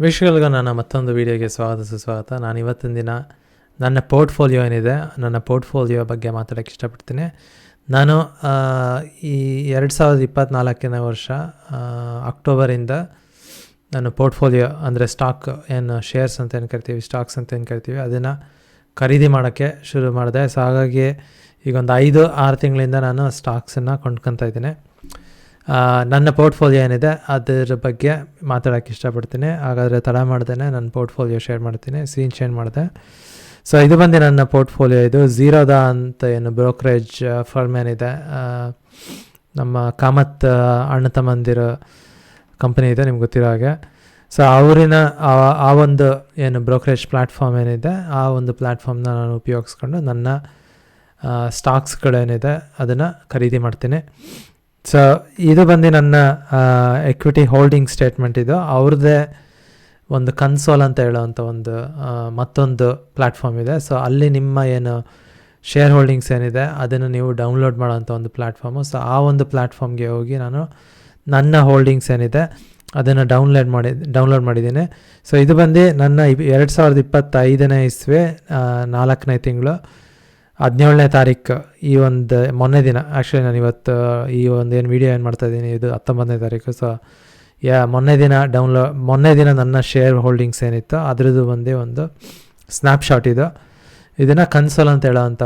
ವೀಕ್ಷಕರಿಗೆ ನನ್ನ ಮತ್ತೊಂದು ವೀಡಿಯೋಗೆ ಸುಸ್ವಾಗತ. ನಾನು ಇವತ್ತಿನ ದಿನ ನನ್ನ ಪೋರ್ಟ್ಫೋಲಿಯೋ ಏನಿದೆ, ನನ್ನ ಪೋರ್ಟ್ಫೋಲಿಯೋ ಬಗ್ಗೆ ಮಾತಾಡೋಕ್ಕೆ ಇಷ್ಟಪಡ್ತೀನಿ. ನಾನು ಈ 2024 ವರ್ಷ ಅಕ್ಟೋಬರಿಂದ ನಾನು ಪೋರ್ಟ್ಫೋಲಿಯೋ ಅಂದರೆ ಸ್ಟಾಕ್ ಏನು ಶೇರ್ಸ್ ಅಂತ ಏನು ಕರಿತೀವಿ, ಸ್ಟಾಕ್ಸ್ ಅಂತ ಏನು ಕರಿತೀವಿ, ಅದನ್ನು ಖರೀದಿ ಮಾಡೋಕ್ಕೆ ಶುರು ಮಾಡಿದೆ. ಸೊ ಹಾಗಾಗಿ ಈಗ ಒಂದು 5-6 ತಿಂಗಳಿಂದ ನಾನು ಸ್ಟಾಕ್ಸನ್ನು ಕೊಂಡ್ಕೊತಾ ಇದ್ದೀನಿ. ನನ್ನ ಪೋರ್ಟ್ಫೋಲಿಯೋ ಏನಿದೆ ಅದರ ಬಗ್ಗೆ ಮಾತಾಡೋಕ್ಕೆ ಇಷ್ಟಪಡ್ತೀನಿ. ಹಾಗಾದರೆ ತಡ ಮಾಡ್ದೇನೆ ನನ್ನ ಪೋರ್ಟ್ಫೋಲಿಯೋ ಶೇರ್ ಮಾಡ್ತೀನಿ, ಸ್ಕ್ರೀನ್ ಶೇರ್ ಮಾಡಿದೆ. ಸೊ ಇದು ಬಂದು ನನ್ನ ಪೋರ್ಟ್ಫೋಲಿಯೋ. ಇದು ಝೀರೋದಾ ಅಂತ ಏನು ಬ್ರೋಕರೇಜ್ ಫರ್ಮ್ ಏನಿದೆ, ನಮ್ಮ ಕಾಮತ್ ಅಣ್ಣ ತಮ್ಮಂದಿರ ಕಂಪ್ನಿ ಇದೆ, ನಿಮ್ಗೆ ಗೊತ್ತಿರೋ ಹಾಗೆ. ಸೊ ಅವರಿನ ಆ ಒಂದು ಏನು ಬ್ರೋಕರೇಜ್ ಪ್ಲ್ಯಾಟ್ಫಾರ್ಮ್ ಏನಿದೆ, ಆ ಒಂದು ಪ್ಲ್ಯಾಟ್ಫಾರ್ಮ್ನ ನಾನು ಉಪಯೋಗಿಸ್ಕೊಂಡು ನನ್ನ ಸ್ಟಾಕ್ಸ್ಗಳೇನಿದೆ ಅದನ್ನು ಖರೀದಿ ಮಾಡ್ತೀನಿ. ಸೊ ಇದು ಬಂದು ನನ್ನ ಎಕ್ವಿಟಿ ಹೋಲ್ಡಿಂಗ್ ಸ್ಟೇಟ್ಮೆಂಟ್. ಇದು ಅವ್ರದ್ದೇ ಒಂದು ಕನ್ಸೋಲ್ ಅಂತ ಹೇಳೋವಂಥ ಒಂದು ಮತ್ತೊಂದು ಪ್ಲ್ಯಾಟ್ಫಾರ್ಮ್ ಇದೆ. ಸೊ ಅಲ್ಲಿ ನಿಮ್ಮ ಏನು ಶೇರ್ ಹೋಲ್ಡಿಂಗ್ಸ್ ಏನಿದೆ ಅದನ್ನು ನೀವು ಡೌನ್ಲೋಡ್ ಮಾಡೋವಂಥ ಒಂದು ಪ್ಲ್ಯಾಟ್ಫಾರ್ಮು. ಸೊ ಆ ಒಂದು ಪ್ಲ್ಯಾಟ್ಫಾರ್ಮ್ಗೆ ಹೋಗಿ ನಾನು ನನ್ನ ಹೋಲ್ಡಿಂಗ್ಸ್ ಏನಿದೆ ಅದನ್ನು ಡೌನ್ಲೋಡ್ ಮಾಡಿದ್ದೀನಿ. ಸೊ ಇದು ಬಂದು ನನ್ನ 2025 ಇಸ್ವಿ 4ನೇ ತಿಂಗಳು 17ನೇ ತಾರೀಕು, ಈ ಒಂದು ಮೊನ್ನೆ ದಿನ. ಆ್ಯಕ್ಚುಲಿ ನಾನು ಇವತ್ತು ಈ ಒಂದು ಏನು ವೀಡಿಯೋ ಏನು ಮಾಡ್ತಾಯಿದ್ದೀನಿ ಇದು 19ನೇ ತಾರೀಕು. ಸೊ ಮೊನ್ನೆ ದಿನ ನನ್ನ ಶೇರ್ ಹೋಲ್ಡಿಂಗ್ಸ್ ಏನಿತ್ತು ಅದರದ್ದು ಒಂದು ಸ್ನ್ಯಾಪ್ಶಾಟ್ ಇದು. ಇದನ್ನು ಕನ್ಸೋಲ್ ಅಂತ ಹೇಳೋವಂಥ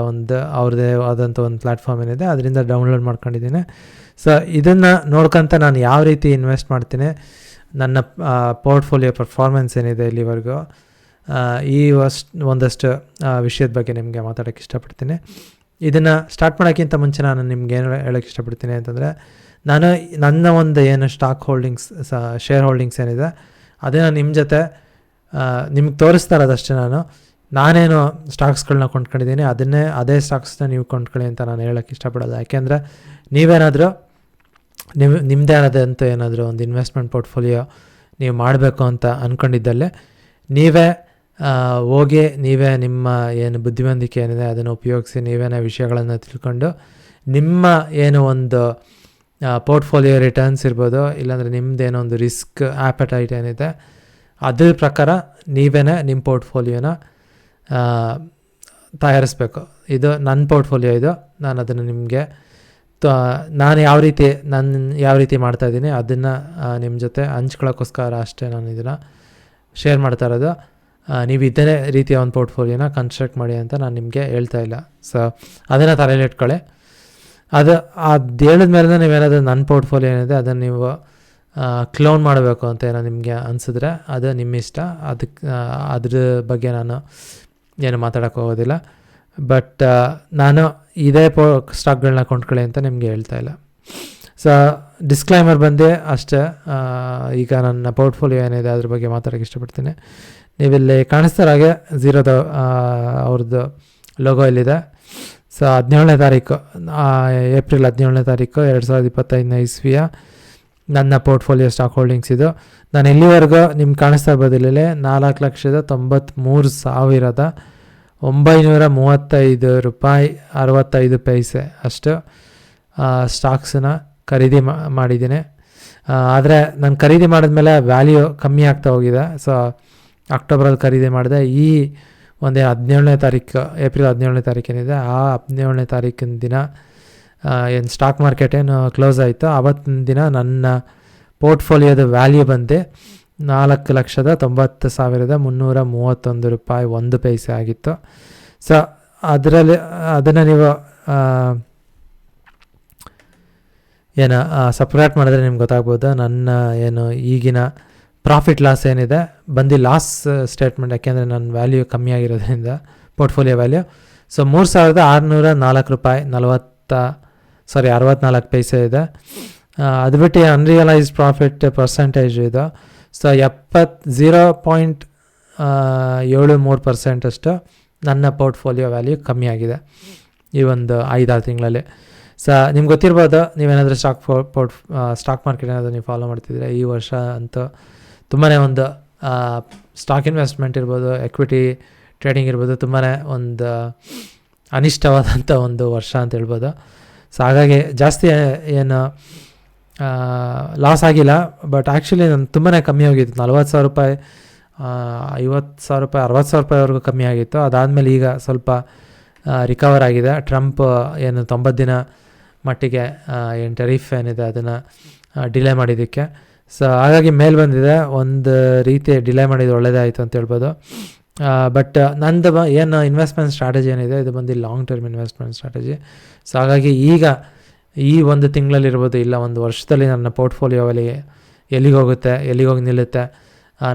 ಅವ್ರದ್ದೇ ಆದಂಥ ಒಂದು ಪ್ಲ್ಯಾಟ್ಫಾರ್ಮ್ ಏನಿದೆ ಅದರಿಂದ ಡೌನ್ಲೋಡ್ ಮಾಡ್ಕೊಂಡಿದ್ದೀನಿ. ಸೊ ಇದನ್ನು ನೋಡ್ಕೊತ ನಾನು ಯಾವ ರೀತಿ ಇನ್ವೆಸ್ಟ್ ಮಾಡ್ತೀನಿ, ನನ್ನ ಪೋರ್ಟ್ಫೋಲಿಯೋ ಪರ್ಫಾರ್ಮೆನ್ಸ್ ಏನಿದೆ ಇಲ್ಲಿವರೆಗೂ, ಈ ಒಂದಷ್ಟು ವಿಷಯದ ಬಗ್ಗೆ ನಿಮಗೆ ಮಾತಾಡೋಕ್ಕೆ ಇಷ್ಟಪಡ್ತೀನಿ. ಇದನ್ನು ಸ್ಟಾರ್ಟ್ ಮಾಡೋಕ್ಕಿಂತ ಮುಂಚೆ ನಾನು ನಿಮ್ಗೆ ಏನು ಹೇಳೋಕ್ಕೆ ಇಷ್ಟಪಡ್ತೀನಿ ಅಂತಂದರೆ, ನಾನು ನನ್ನ ಒಂದು ಏನು ಸ್ಟಾಕ್ ಹೋಲ್ಡಿಂಗ್ಸ್ ಶೇರ್ ಹೋಲ್ಡಿಂಗ್ಸ್ ಏನಿದೆ ಅದನ್ನು ನಿಮ್ಮ ಜೊತೆ ನಿಮ್ಗೆ ತೋರಿಸ್ತಾ ಇರೋದಷ್ಟೇ. ನಾನೇನು ಸ್ಟಾಕ್ಸ್ಗಳನ್ನ ಕೊಂಡ್ಕೊಂಡಿದ್ದೀನಿ ಅದೇ ಸ್ಟಾಕ್ಸ್ನ ನೀವು ಕೊಂಡ್ಕೊಳ್ಳಿ ಅಂತ ನಾನು ಹೇಳೋಕ್ಕೆ ಇಷ್ಟಪಡೋಲ್ಲ. ಯಾಕೆಂದರೆ ನೀವೇನಾದರೂ ನಿಮ್ಮದೇ ಆದಂಥ ಏನಾದರೂ ಒಂದು ಇನ್ವೆಸ್ಟ್ಮೆಂಟ್ ಪೋರ್ಟ್ಫೋಲಿಯೋ ನೀವು ಮಾಡಬೇಕು ಅಂತ ಅಂದ್ಕೊಂಡಿದ್ದಲ್ಲೇ ನೀವೇ ನಿಮ್ಮ ಏನು ಬುದ್ಧಿವಂತಿಕೆ ಏನಿದೆ ಅದನ್ನು ಉಪಯೋಗಿಸಿ ನೀವೇನೇ ವಿಷಯಗಳನ್ನು ತಿಳ್ಕೊಂಡು ನಿಮ್ಮ ಏನು ಒಂದು ಪೋರ್ಟ್ಫೋಲಿಯೋ ರಿಟರ್ನ್ಸ್ ಇರ್ಬೋದು, ಇಲ್ಲಾಂದರೆ ನಿಮ್ಮದೇನೋ ಒಂದು ರಿಸ್ಕ್ ಆ್ಯಪಟೈಟ್ ಏನಿದೆ ಅದ್ರ ಪ್ರಕಾರ ನೀವೇನೇ ನಿಮ್ಮ ಪೋರ್ಟ್ಫೋಲಿಯೋನ ತಯಾರಿಸ್ಬೇಕು. ಇದು ನನ್ನ ಪೋರ್ಟ್ಫೋಲಿಯೋ. ಇದು ನಾನು ಅದನ್ನು ನಿಮಗೆ ನಾನು ಯಾವ ರೀತಿ ಮಾಡ್ತಾಯಿದ್ದೀನಿ ಅದನ್ನು ನಿಮ್ಮ ಜೊತೆ ಹಂಚ್ಕೊಳ್ಳೋಕ್ಕೋಸ್ಕರ ಅಷ್ಟೇ ನಾನು ಇದನ್ನು ಶೇರ್ ಮಾಡ್ತಾ ಇರೋದು. ನೀವು ಇದೇ ರೀತಿಯ ಒಂದು ಪೋರ್ಟ್ಫೋಲಿಯೋನ ಕನ್ಸ್ಟ್ರಕ್ಟ್ ಮಾಡಿ ಅಂತ ನಾನು ನಿಮಗೆ ಹೇಳ್ತಾ ಇಲ್ಲ. ಸೊ ಅದನ್ನು ತಲೆಯಲ್ಲಿ ಇಟ್ಕೊಳ್ಳಿ. ಅದು ಹೇಳಿದ್ಮೇಲೆ ನೀವೇನಾದರೂ ನನ್ನ ಪೋರ್ಟ್ಫೋಲಿಯೋ ಏನಿದೆ ಅದನ್ನು ನೀವು ಕ್ಲೋನ್ ಮಾಡಬೇಕು ಅಂತ ಏನೋ ನಿಮಗೆ ಅನಿಸಿದ್ರೆ ಅದು ನಿಮ್ಮ ಇಷ್ಟ. ಅದ್ರ ಬಗ್ಗೆ ನಾನು ಏನು ಮಾತಾಡೋಕ್ಕೆ ಹೋಗೋದಿಲ್ಲ. ಬಟ್ ನಾನು ಇದೇ ಸ್ಟಾಕ್ಗಳನ್ನ ಕೊಂಡ್ಕೊಳ್ಳಿ ಅಂತ ನಿಮಗೆ ಹೇಳ್ತಾ ಇಲ್ಲ. ಸೊ ಡಿಸ್ಕ್ಲೈಮರ್ ಬಂದು ಅಷ್ಟೇ. ಈಗ ನನ್ನ ಪೋರ್ಟ್ಫೋಲಿಯೋ ಏನಿದೆ ಅದ್ರ ಬಗ್ಗೆ ಮಾತಾಡೋಕ್ಕೆ ಇಷ್ಟಪಡ್ತೀನಿ. ನೀವಿಲ್ಲಿ ಕಾಣಿಸ್ತಾರ ಹಾಗೆ ಝೀರೋದ ಅವ್ರದ್ದು ಲೋಗೋ ಇಲ್ಲಿದೆ. ಸೊ 17ನೇ ತಾರೀಕು ಏಪ್ರಿಲ್ 17ನೇ ತಾರೀಕು 2025 ಇಸ್ವಿಯ ನನ್ನ ಪೋರ್ಟ್ಫೋಲಿಯೋ ಸ್ಟಾಕ್ ಹೋಲ್ಡಿಂಗ್ಸ್ ಇದು. ನಾನು ಇಲ್ಲಿವರೆಗೂ ನಿಮ್ಗೆ ಕಾಣಿಸ್ತಾ ಇರ್ಬೋದು, ಇಲ್ಲಿ 4,93,935 ರೂಪಾಯಿ 65 ಪೈಸೆ ಅಷ್ಟು ಸ್ಟಾಕ್ಸನ್ನ ಖರೀದಿ ಮಾಡಿದ್ದೀನಿ. ಆದರೆ ನಾನು ಖರೀದಿ ಮಾಡಿದ್ಮೇಲೆ ವ್ಯಾಲ್ಯೂ ಕಮ್ಮಿ ಆಗ್ತಾ ಹೋಗಿದೆ. ಸೊ ಅಕ್ಟೋಬರಲ್ಲಿ ಖರೀದಿ ಮಾಡಿದೆ. ಈ ಒಂದೇ 17ನೇ ತಾರೀಕು, ಏಪ್ರಿಲ್ 17ನೇ ತಾರೀಕೇನಿದೆ, ಆ 17ನೇ ತಾರೀಕಿನ ದಿನ ಏನು ಸ್ಟಾಕ್ ಮಾರ್ಕೆಟ್ ಏನು ಕ್ಲೋಸ್ ಆಯಿತು ಆವತ್ತಿನ ದಿನ ನನ್ನ ಪೋರ್ಟ್ಫೋಲಿಯೋದ ವ್ಯಾಲ್ಯೂ ಬಂದು 4,90,331 ರೂಪಾಯಿ 1 ಪೈಸೆ ಆಗಿತ್ತು. ಸೊ ಅದನ್ನು ನೀವು ಏನು ಸಪ್ರೇಟ್ ಮಾಡಿದ್ರೆ ನಿಮ್ಗೆ ಗೊತ್ತಾಗ್ಬೋದು ನನ್ನ ಏನು ಈಗಿನ ಪ್ರಾಫಿಟ್ ಲಾಸ್ ಏನಿದೆ ಬಂದು ಲಾಸ್ ಸ್ಟೇಟ್ಮೆಂಟ್. ಯಾಕೆಂದರೆ ನನ್ನ ವ್ಯಾಲ್ಯೂ ಕಮ್ಮಿ ಆಗಿರೋದ್ರಿಂದ ಪೋರ್ಟ್ಫೋಲಿಯೋ ವ್ಯಾಲ್ಯೂ. ಸೊ 3,604 ರೂಪಾಯಿ 64 ಪೈಸೆ ಇದೆ. ಅದು ಬಿಟ್ಟು ಅನ್ರಿಯಲೈಸ್ಡ್ ಪ್ರಾಫಿಟ್ ಪರ್ಸೆಂಟೇಜ್ ಇದು. ಸೊ 0.73% ಅಷ್ಟು ನನ್ನ ಪೋರ್ಟ್ಫೋಲಿಯೋ ವ್ಯಾಲ್ಯೂ ಕಮ್ಮಿ ಆಗಿದೆ ಈ ಒಂದು 5-6 ತಿಂಗಳಲ್ಲಿ. ಸೊ ನಿಮ್ಗೆ ಗೊತ್ತಿರ್ಬೋದು, ನೀವೇನಾದರೂ ಸ್ಟಾಕ್ ಮಾರ್ಕೆಟ್ ಏನಾದರೂ ನೀವು ಫಾಲೋ ಮಾಡ್ತಿದ್ರೆ ಈ ವರ್ಷ ಅಂತೂ ತುಂಬಾ ಒಂದು ಸ್ಟಾಕ್ ಇನ್ವೆಸ್ಟ್ಮೆಂಟ್ ಇರ್ಬೋದು, ಎಕ್ವಿಟಿ ಟ್ರೇಡಿಂಗ್ ಇರ್ಬೋದು, ತುಂಬಾ ಒಂದು ಅನಿಷ್ಟವಾದಂಥ ಒಂದು ವರ್ಷ ಅಂತ ಹೇಳ್ಬೋದು. ಸೊ ಹಾಗಾಗಿ ಜಾಸ್ತಿ ಏನು ಲಾಸ್ ಆಗಿಲ್ಲ. ಬಟ್ ಆ್ಯಕ್ಚುಲಿ ನಾನು ತುಂಬಾ ಕಮ್ಮಿ ಹೋಗಿತ್ತು, 40,000 ರೂಪಾಯಿ, 50,000 ರೂಪಾಯಿ, 60,000 ರೂಪಾಯಿವರೆಗೂ ಕಮ್ಮಿ ಆಗಿತ್ತು. ಅದಾದಮೇಲೆ ಈಗ ಸ್ವಲ್ಪ ರಿಕವರ್ ಆಗಿದೆ. ಟ್ರಂಪ್ ಏನು 90 ದಿನ ಮಟ್ಟಿಗೆ ಏನು ಟೆರಿಫ್ ಏನಿದೆ ಅದನ್ನು ಡಿಲೇ ಮಾಡಿದ್ದಕ್ಕೆ. ಸೊ ಹಾಗಾಗಿ ಮೇಲೆ ಬಂದಿದೆ. ಒಂದು ರೀತಿ ಡಿಲೇ ಮಾಡಿದ್ದು ಒಳ್ಳೆಯದೇ ಆಯಿತು ಅಂತ ಹೇಳ್ಬೋದು. ಬಟ್ ನಂದು ಏನು ಇನ್ವೆಸ್ಟ್ಮೆಂಟ್ ಸ್ಟ್ರಾಟಜಿ ಏನಿದೆ ಇದು ಬಂದು long term investment strategy. So ಹಾಗಾಗಿ ಈಗ ಈ ಒಂದು ತಿಂಗಳಲ್ಲಿರ್ಬೋದು, ಇಲ್ಲ ಒಂದು ವರ್ಷದಲ್ಲಿ ನನ್ನ ಪೋರ್ಟ್ಫೋಲಿಯೋಲ್ಲಿ ಎಲ್ಲಿಗೆ ಹೋಗುತ್ತೆ, ಎಲ್ಲಿಗೆ ಹೋಗಿ ನಿಲ್ಲುತ್ತೆ,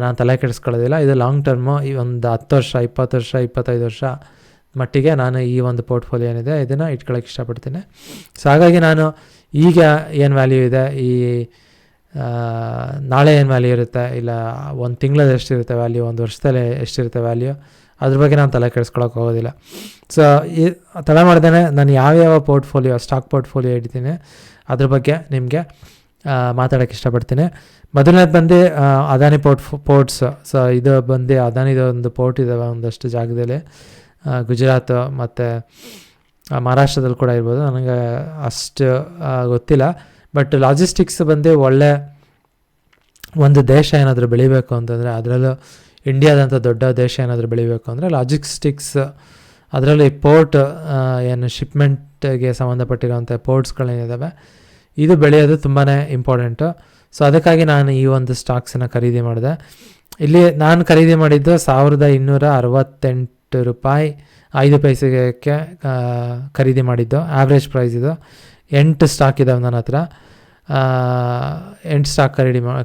ನಾನು ತಲೆ ಕೆಡಿಸ್ಕೊಳ್ಳೋದಿಲ್ಲ. ಇದು ಲಾಂಗ್ ಟರ್ಮು, ಈ ಒಂದು 10 ವರ್ಷ, 20 ವರ್ಷ, 25 ವರ್ಷ ಮಟ್ಟಿಗೆ ನಾನು ಈ ಒಂದು ಪೋರ್ಟ್ಫೋಲಿಯೋ ಏನಿದೆ ಇದನ್ನು ಇಟ್ಕೊಳ್ಳೋಕೆ ಇಷ್ಟಪಡ್ತೀನಿ. ಸೊ ಹಾಗಾಗಿ ನಾನು ಈಗ ಏನು ವ್ಯಾಲ್ಯೂ ಇದೆ, ಈ ನಾಳೆ ಏನು ವ್ಯಾಲ್ಯೂ ಇರುತ್ತೆ, ಇಲ್ಲ ಒಂದು ತಿಂಗಳಲ್ಲಿ ಎಷ್ಟಿರುತ್ತೆ ವ್ಯಾಲ್ಯೂ, ಒಂದು ವರ್ಷದಲ್ಲಿ ಎಷ್ಟಿರುತ್ತೆ ವ್ಯಾಲ್ಯೂ, ಅದ್ರ ಬಗ್ಗೆ ನಾನು ತಲೆ ಕೆಡಿಸ್ಕೊಳ್ಳೋಕೆ ಹೋಗೋದಿಲ್ಲ. ಸೊ ಈ ತಡ ಮಾಡ್ದೇ ನಾನು ಯಾವ್ಯಾವ ಪೋರ್ಟ್ಫೋಲಿಯೋ, ಸ್ಟಾಕ್ ಪೋರ್ಟ್ಫೋಲಿಯೋ ಇಡ್ತೀನಿ ಅದ್ರ ಬಗ್ಗೆ ನಿಮಗೆ ಮಾತಾಡೋಕ್ಕೆ ಇಷ್ಟಪಡ್ತೀನಿ. ಮೊದಲನೇದು ಬಂದು ಅದಾನಿ ಪೋರ್ಟ್ಸ್. ಸೊ ಇದು ಬಂದು ಅದಾನಿದು ಒಂದು ಪೋರ್ಟ್ ಇದ್ದಾವೆ ಒಂದಷ್ಟು ಜಾಗದಲ್ಲಿ, ಗುಜರಾತ್ ಮತ್ತು ಮಹಾರಾಷ್ಟ್ರದಲ್ಲಿ ಕೂಡ ಇರ್ಬೋದು, ನನಗೆ ಅಷ್ಟು ಗೊತ್ತಿಲ್ಲ. ಬಟ್ ಲಾಜಿಸ್ಟಿಕ್ಸ್ ಬಂದು ಒಳ್ಳೆ ಒಂದು ದೇಶ ಏನಾದರೂ ಬೆಳಿಬೇಕು ಅಂತಂದರೆ, ಅದರಲ್ಲೂ ಇಂಡಿಯಾದಂಥ ದೊಡ್ಡ ದೇಶ ಏನಾದರೂ ಬೆಳಿಬೇಕು ಅಂದರೆ ಲಾಜಿಸ್ಟಿಕ್ಸ್, ಅದರಲ್ಲಿ ಪೋರ್ಟ್ ಏನು ಶಿಪ್ಮೆಂಟ್ಗೆ ಸಂಬಂಧಪಟ್ಟಿರೋಂಥ ಪೋರ್ಟ್ಸ್ಗಳೇನಿದ್ದಾವೆ ಇದು ಬೆಳೆಯೋದು ತುಂಬಾ ಇಂಪಾರ್ಟೆಂಟು. ಸೊ ಅದಕ್ಕಾಗಿ ನಾನು ಈ ಒಂದು ಸ್ಟಾಕ್ಸನ್ನು ಖರೀದಿ ಮಾಡಿದೆ. ಇಲ್ಲಿ ನಾನು ಖರೀದಿ ಮಾಡಿದ್ದು 1,268 ರೂಪಾಯಿ 5 ಪೈಸೆಗೆ ಖರೀದಿ ಮಾಡಿದ್ದು. ಆವ್ರೇಜ್ ಪ್ರೈಸ್ ಇದು. 8 ಸ್ಟಾಕ್ ಇದ್ದಾವೆ ನನ್ನ ಹತ್ರ, 8 ಸ್ಟಾಕ್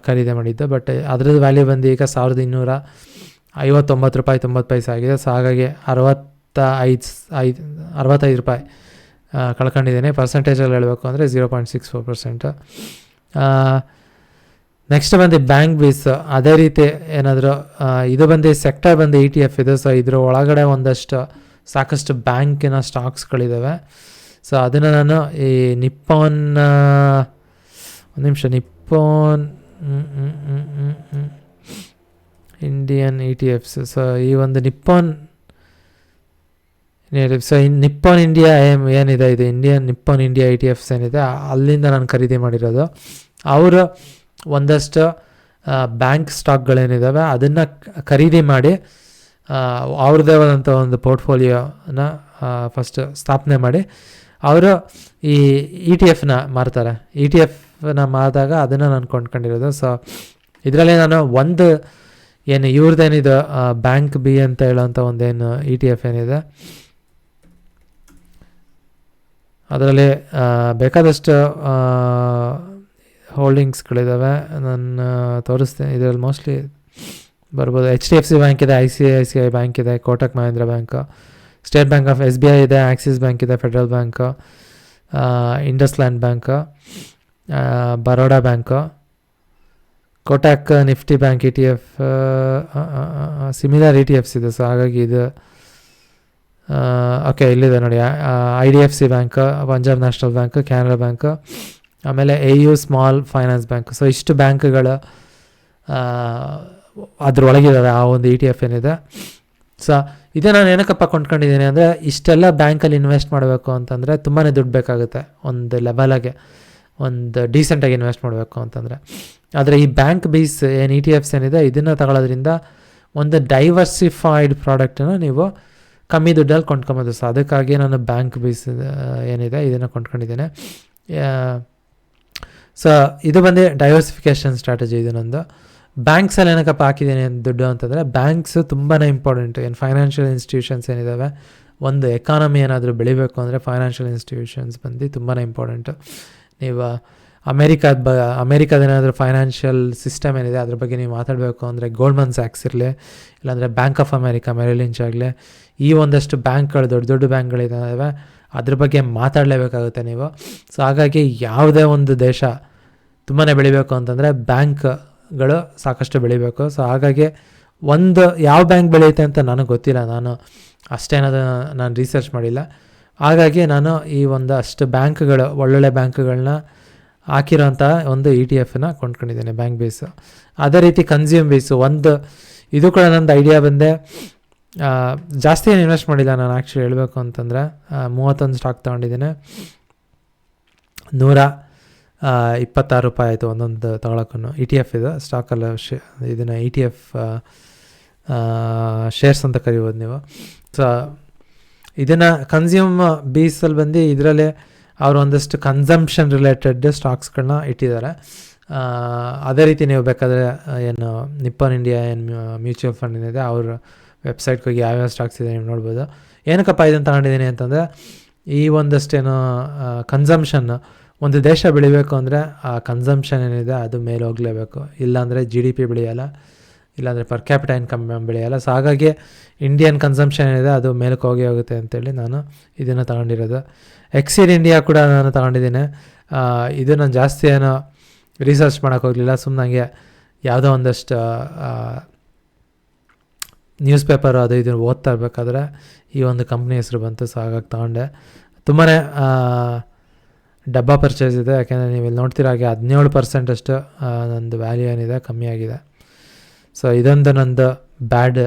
ಖರೀದಿ ಮಾಡಿದ್ದು. ಬಟ್ ಅದ್ರದ್ದು ವ್ಯಾಲ್ಯೂ ಬಂದು ಈಗ 1,259 ರೂಪಾಯಿ 90 ಪೈಸೆ ಆಗಿದೆ. ಸೊ ಹಾಗಾಗಿ 65 ರೂಪಾಯಿ ಕಳ್ಕೊಂಡಿದ್ದೀನಿ. ಪರ್ಸೆಂಟೇಜಲ್ಲಿ ಹೇಳಬೇಕು ಅಂದರೆ 0.64%. ನೆಕ್ಸ್ಟ್ ಬಂದು ಬ್ಯಾಂಕ್ ಬೀಸ್. ಅದೇ ರೀತಿ ಏನಾದರೂ ಇದು ಬಂದು ಸೆಕ್ಟರ್ ಬಂದು ETF ಇದು. ಸೊ ಇದ್ರ ಒಳಗಡೆ ಸಾಕಷ್ಟು ಬ್ಯಾಂಕಿನ ಸ್ಟಾಕ್ಸ್ಗಳಿದ್ದಾವೆ. ಸೊ ಅದನ್ನು ನಾನು ಈ ನಿಪ್ಪೋನ್, ಒಂದು ನಿಮಿಷ, ನಿಪ್ಪೋನ್ ಇಂಡಿಯನ್ ETFs. ಸೊ ಈ ಒಂದು ನಿಪ್ಪೋನ್ ಇಂಡಿಯಾ ಏನಿದೆ, ಇದು ನಿಪ್ಪೋನ್ ಇಂಡಿಯಾ ETFs ಏನಿದೆ ಅಲ್ಲಿಂದ ನಾನು ಖರೀದಿ ಮಾಡಿರೋದು. ಅವರು ಒಂದಷ್ಟು ಬ್ಯಾಂಕ್ ಸ್ಟಾಕ್ಗಳೇನಿದ್ದಾವೆ ಅದನ್ನು ಖರೀದಿ ಮಾಡಿ ಅವ್ರದ್ದೇ ಆದಂಥ ಒಂದು ಪೋರ್ಟ್ಫೋಲಿಯೋನ ಫಸ್ಟ್ ಸ್ಥಾಪನೆ ಮಾಡಿ ಅವರು ಈ ETF ಮಾರ್ತಾರೆ. ETF ಮಾರಿದಾಗ ಅದನ್ನು ನಾನು ಕೊಂಡ್ಕೊಂಡಿರೋದು. ಸೊ ಇದರಲ್ಲಿ ನಾನು ಒಂದು ಏನು ಇವ್ರದ್ದೇನಿದೆ ಬ್ಯಾಂಕ್ ಬಿ ಅಂತ ಹೇಳೋಂಥ ಒಂದೇನು ETF ಏನಿದೆ ಅದರಲ್ಲಿ ಬೇಕಾದಷ್ಟು ಹೋಲ್ಡಿಂಗ್ಸ್ಗಳಿದ್ದಾವೆ. ನಾನು ತೋರಿಸ್ತೀನಿ. ಇದರಲ್ಲಿ ಮೋಸ್ಟ್ಲಿ ಬರ್ಬೋದು. HDFC ಬ್ಯಾಂಕ್ ಇದೆ, ICICI ಬ್ಯಾಂಕ್ ಇದೆ, Kotak Mahindra bank, state bank of SBI ಇದೆ, ಆಕ್ಸಿಸ್ ಬ್ಯಾಂಕ್ ಇದೆ, federal bank, IndusInd bank, Baroda bank, Kotak Nifty bank ETF, similar ETFs ಇದೆ. ಸೊ ಹಾಗಾಗಿ ಇದು ಓಕೆ ಇಲ್ಲಿದೆ ನೋಡಿ, IDFC bank, Punjab national bank, Canara bank, ಆಮೇಲೆ AU small finance bank. So ಇಷ್ಟು ಬ್ಯಾಂಕ್ಗಳು ಅದ್ರೊಳಗಿದ್ದಾವೆ ಆ ಒಂದು ETF ಏನಿದೆ. ಸೊ ಇದೇ ನಾನು ಏನಕ್ಕಪ್ಪ ಕೊಂಡ್ಕೊಂಡಿದ್ದೀನಿ ಅಂದರೆ, ಇಷ್ಟೆಲ್ಲ ಬ್ಯಾಂಕಲ್ಲಿ ಇನ್ವೆಸ್ಟ್ ಮಾಡಬೇಕು ಅಂತಂದರೆ ತುಂಬಾ ದುಡ್ಡು ಬೇಕಾಗುತ್ತೆ, ಒಂದು ಲೆವೆಲಾಗೆ ಒಂದು ಡೀಸೆಂಟಾಗಿ ಇನ್ವೆಸ್ಟ್ ಮಾಡಬೇಕು ಅಂತಂದರೆ. ಆದರೆ ಈ ಬ್ಯಾಂಕ್ ಬೇಸ್ ಏನು ETF ಏನಿದೆ ಇದನ್ನು ತಗೊಳ್ಳೋದ್ರಿಂದ ಒಂದು ಡೈವರ್ಸಿಫೈಡ್ ಪ್ರಾಡಕ್ಟನ್ನು ನೀವು ಕಮ್ಮಿ ದುಡ್ಡಲ್ಲಿ ಕೊಂಡ್ಕೊಬೋದು. ಸೊ ಅದಕ್ಕಾಗಿ ನಾನು ಬ್ಯಾಂಕ್ ಬೇಸ್ ಏನಿದೆ ಇದನ್ನು ಕೊಂಡ್ಕೊಂಡಿದ್ದೇನೆ. ಸೊ ಇದು ಬಂದು ಡೈವರ್ಸಿಫಿಕೇಷನ್ ಸ್ಟ್ರಾಟಜಿ. ಇದು ನಂದು. ಬ್ಯಾಂಕ್ಸಲ್ಲಿ ಏನಕ್ಕಪ್ಪ ಹಾಕಿದ್ದೀನಿ ದುಡ್ಡು ಅಂತಂದರೆ, ಬ್ಯಾಂಕ್ಸು ತುಂಬಾ ಇಂಪಾರ್ಟೆಂಟು. ಏನು ಫೈನಾನ್ಷಿಯಲ್ ಇನ್ಸ್ಟಿಟ್ಯೂಷನ್ಸ್ ಏನಿದ್ದಾವೆ, ಒಂದು ಎಕಾನಮಿ ಏನಾದರೂ ಬೆಳಿಬೇಕು ಅಂದರೆ ಫೈನಾನ್ಷಿಯಲ್ ಇನ್ಸ್ಟಿಟ್ಯೂಷನ್ಸ್ ಬಂದು ತುಂಬಾ ಇಂಪಾರ್ಟೆಂಟು. ನೀವು ಅಮೇರಿಕಾದೇನಾದರೂ ಫೈನಾನ್ಷಿಯಲ್ ಸಿಸ್ಟಮ್ ಏನಿದೆ ಅದ್ರ ಬಗ್ಗೆ ನೀವು ಮಾತಾಡಬೇಕು ಅಂದರೆ ಗೋಲ್ಡ್ಮನ್ ಸ್ಯಾಕ್ಸ್ ಇರಲಿ, ಇಲ್ಲಾಂದರೆ bank of America, Meryl Lynch ಆಗಲಿ, ಈ ಒಂದಷ್ಟು ಬ್ಯಾಂಕ್ಗಳು ದೊಡ್ಡ ದೊಡ್ಡ ಬ್ಯಾಂಕ್ಗಳಿದ್ದಾವೆ, ಅದ್ರ ಬಗ್ಗೆ ಮಾತಾಡಲೇಬೇಕಾಗುತ್ತೆ ನೀವು. ಸೊ ಹಾಗಾಗಿ ಯಾವುದೇ ಒಂದು ದೇಶ ತುಂಬಾ ಬೆಳಿಬೇಕು ಅಂತಂದರೆ ಬ್ಯಾಂಕ್ಗಳು ಸಾಕಷ್ಟು ಬೆಳಿಬೇಕು. ಸೊ ಹಾಗಾಗಿ ಒಂದು ಯಾವ ಬ್ಯಾಂಕ್ ಬೆಳೆಯುತ್ತೆ ಅಂತ ನನಗೆ ಗೊತ್ತಿಲ್ಲ, ನಾನು ಅಷ್ಟೇನಾದರೂ ನಾನು ರಿಸರ್ಚ್ ಮಾಡಿಲ್ಲ. ಹಾಗಾಗಿ ನಾನು ಈ ಒಂದಷ್ಟು ಬ್ಯಾಂಕ್ಗಳು, ಒಳ್ಳೊಳ್ಳೆ ಬ್ಯಾಂಕ್ಗಳನ್ನ ಹಾಕಿರೋಂಥ ಒಂದು ETF ಕೊಂಡ್ಕೊಂಡಿದ್ದೇನೆ, ಬ್ಯಾಂಕ್ ಬೇಸು. ಅದೇ ರೀತಿ ಕನ್ಸ್ಯೂಮ್ ಬೇಸು ಒಂದು, ಇದು ಕೂಡ ನಂದು ಐಡಿಯಾ ಬಂದೆ. ಜಾಸ್ತಿ ಏನು ಇನ್ವೆಸ್ಟ್ ಮಾಡಿಲ್ಲ ನಾನು ಆ್ಯಕ್ಚುಲಿ ಹೇಳಬೇಕು ಅಂತಂದರೆ. 31 ಸ್ಟಾಕ್ ತೊಗೊಂಡಿದ್ದೇನೆ. ₹26 ಆಯಿತು ಒಂದೊಂದು ತಗೊಳಕ್ಕೂ. ETF ಇದು ಸ್ಟಾಕಲ್ಲ, ಇದನ್ನು ETF ಶೇರ್ಸ್ ಅಂತ ಕರಿಬೋದು ನೀವು. ಸೊ ಇದನ್ನು ಕನ್ಸ್ಯೂಮ್ ಬೇಸಲ್ಲಿ ಬಂದು ಇದರಲ್ಲೇ ಅವರು ಒಂದಷ್ಟು ಕನ್ಸಂಪ್ಷನ್ ರಿಲೇಟೆಡ್ ಸ್ಟಾಕ್ಸ್ಗಳನ್ನ ಇಟ್ಟಿದ್ದಾರೆ. ಅದೇ ರೀತಿ ನೀವು ಬೇಕಾದರೆ ಏನು ನಿಪ್ಪನ್ ಇಂಡಿಯಾ ಏನು ಮ್ಯೂಚುವಲ್ ಫಂಡ್ ಏನಿದೆ ಅವ್ರ ವೆಬ್ಸೈಟ್ಗೆ ಹೋಗಿ ಯಾವ್ಯಾವ ಸ್ಟಾಕ್ಸ್ ಇದೆ ನೀವು ನೋಡ್ಬೋದು. ಏನಕ್ಕಪ್ಪ ಇದನ್ನು ತಗೊಂಡಿದ್ದೀನಿ ಅಂತಂದರೆ, ಈ ಒಂದಷ್ಟೇನು ಕನ್ಸಂಪ್ಷನ್, ಒಂದು ದೇಶ ಬೆಳಿಬೇಕು ಅಂದರೆ ಆ ಕನ್ಸಂಪ್ಷನ್ ಏನಿದೆ ಅದು ಮೇಲೆ ಹೋಗಲೇಬೇಕು, ಇಲ್ಲಾಂದರೆ GDP ಬೆಳೆಯಲ್ಲ, ಇಲ್ಲಾಂದರೆ ಪರ್ ಕ್ಯಾಪಿಟ ಇನ್ಕಮ್ ಬೆಳೆಯಲ್ಲ. ಸೊ ಹಾಗಾಗಿ ಇಂಡಿಯನ್ ಕನ್ಸಂಪ್ಷನ್ ಏನಿದೆ ಅದು ಮೇಲಕ್ಕೆ ಹೋಗುತ್ತೆ ಅಂತೇಳಿ ನಾನು ಇದನ್ನು ತಗೊಂಡಿರೋದು. ಎಕ್ಸಿಡ್ ಇಂಡಿಯಾ ಕೂಡ ನಾನು ತಗೊಂಡಿದ್ದೀನಿ. ಇದು ನಾನು ಜಾಸ್ತಿ ಏನೋ ರಿಸರ್ಚ್ ಮಾಡೋಕ್ಕೆ ಹೋಗಲಿಲ್ಲ, ಸುಮ್ಮನೆ ಯಾವುದೋ ಒಂದಷ್ಟು ನ್ಯೂಸ್ ಪೇಪರು ಅದು ಇದನ್ನು ಓದ್ತಾ ಇರಬೇಕಾದ್ರೆ ಈ ಒಂದು ಕಂಪ್ನಿ ಹೆಸರು ಬಂತು. ಸೊ ಹಾಗಾಗಿ ತಗೊಂಡೆ. ತುಂಬಾ ಡಬ್ಬಾ ಪರ್ಚೇಸ್ ಇದೆ, ಯಾಕೆಂದರೆ ನೀವು ಇಲ್ಲಿ ನೋಡ್ತಿರೋ ಹಾಗೆ 17% ಅಷ್ಟು ನಂದು ವ್ಯಾಲ್ಯೂ ಏನಿದೆ ಕಮ್ಮಿ ಆಗಿದೆ. ಸೊ ಇದೊಂದು ನಂದು ಬ್ಯಾಡ್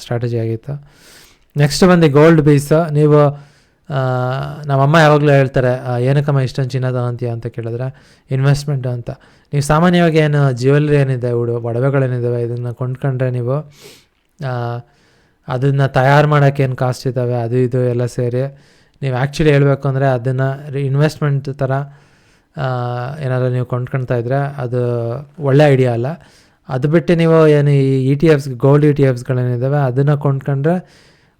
ಸ್ಟ್ರಾಟಜಿ ಆಗಿತ್ತು. ನೆಕ್ಸ್ಟ್ ಬಂದು ಗೋಲ್ಡ್ ಬೇಸ್. ನೀವು ನಮ್ಮಮ್ಮ ಯಾವಾಗಲೂ ಹೇಳ್ತಾರೆ, ಏನಕ್ಕಮ್ಮ ಇಷ್ಟೊಂದು ಚಿನ್ನ ತಗೊಂತೀಯ ಅಂತ ಕೇಳಿದ್ರೆ, ಇನ್ವೆಸ್ಟ್ಮೆಂಟ್ ಅಂತ. ನೀವು ಸಾಮಾನ್ಯವಾಗಿ ಏನು ಜ್ಯುವೆಲ್ರಿ ಏನಿದೆ, ಒಡವೆಗಳೇನಿದ್ದಾವೆ, ಇದನ್ನು ಕೊಂಡ್ಕೊಂಡ್ರೆ ನೀವು ಅದನ್ನು ತಯಾರು ಮಾಡೋಕ್ಕೆ ಏನು ಕಾಸ್ಟ್ ಇದ್ದಾವೆ ಅದು ಇದು ಎಲ್ಲ ಸೇರಿ ನೀವು ಆ್ಯಕ್ಚುಲಿ ಹೇಳಬೇಕು ಅಂದರೆ ಅದನ್ನು ಇನ್ವೆಸ್ಟ್ಮೆಂಟ್ ಥರ ಏನಾದರೂ ನೀವು ಕೊಂಡ್ಕೊಳ್ತಾ ಇದ್ದರೆ ಅದು ಒಳ್ಳೆ ಐಡಿಯಾ ಅಲ್ಲ. ಅದು ಬಿಟ್ಟು ನೀವು ಏನು ಈ ETFs, ಗೋಲ್ಡ್ ETFಸ್ಗಳೇನಿದ್ದಾವೆ ಅದನ್ನು ಕೊಂಡ್ಕೊಂಡ್ರೆ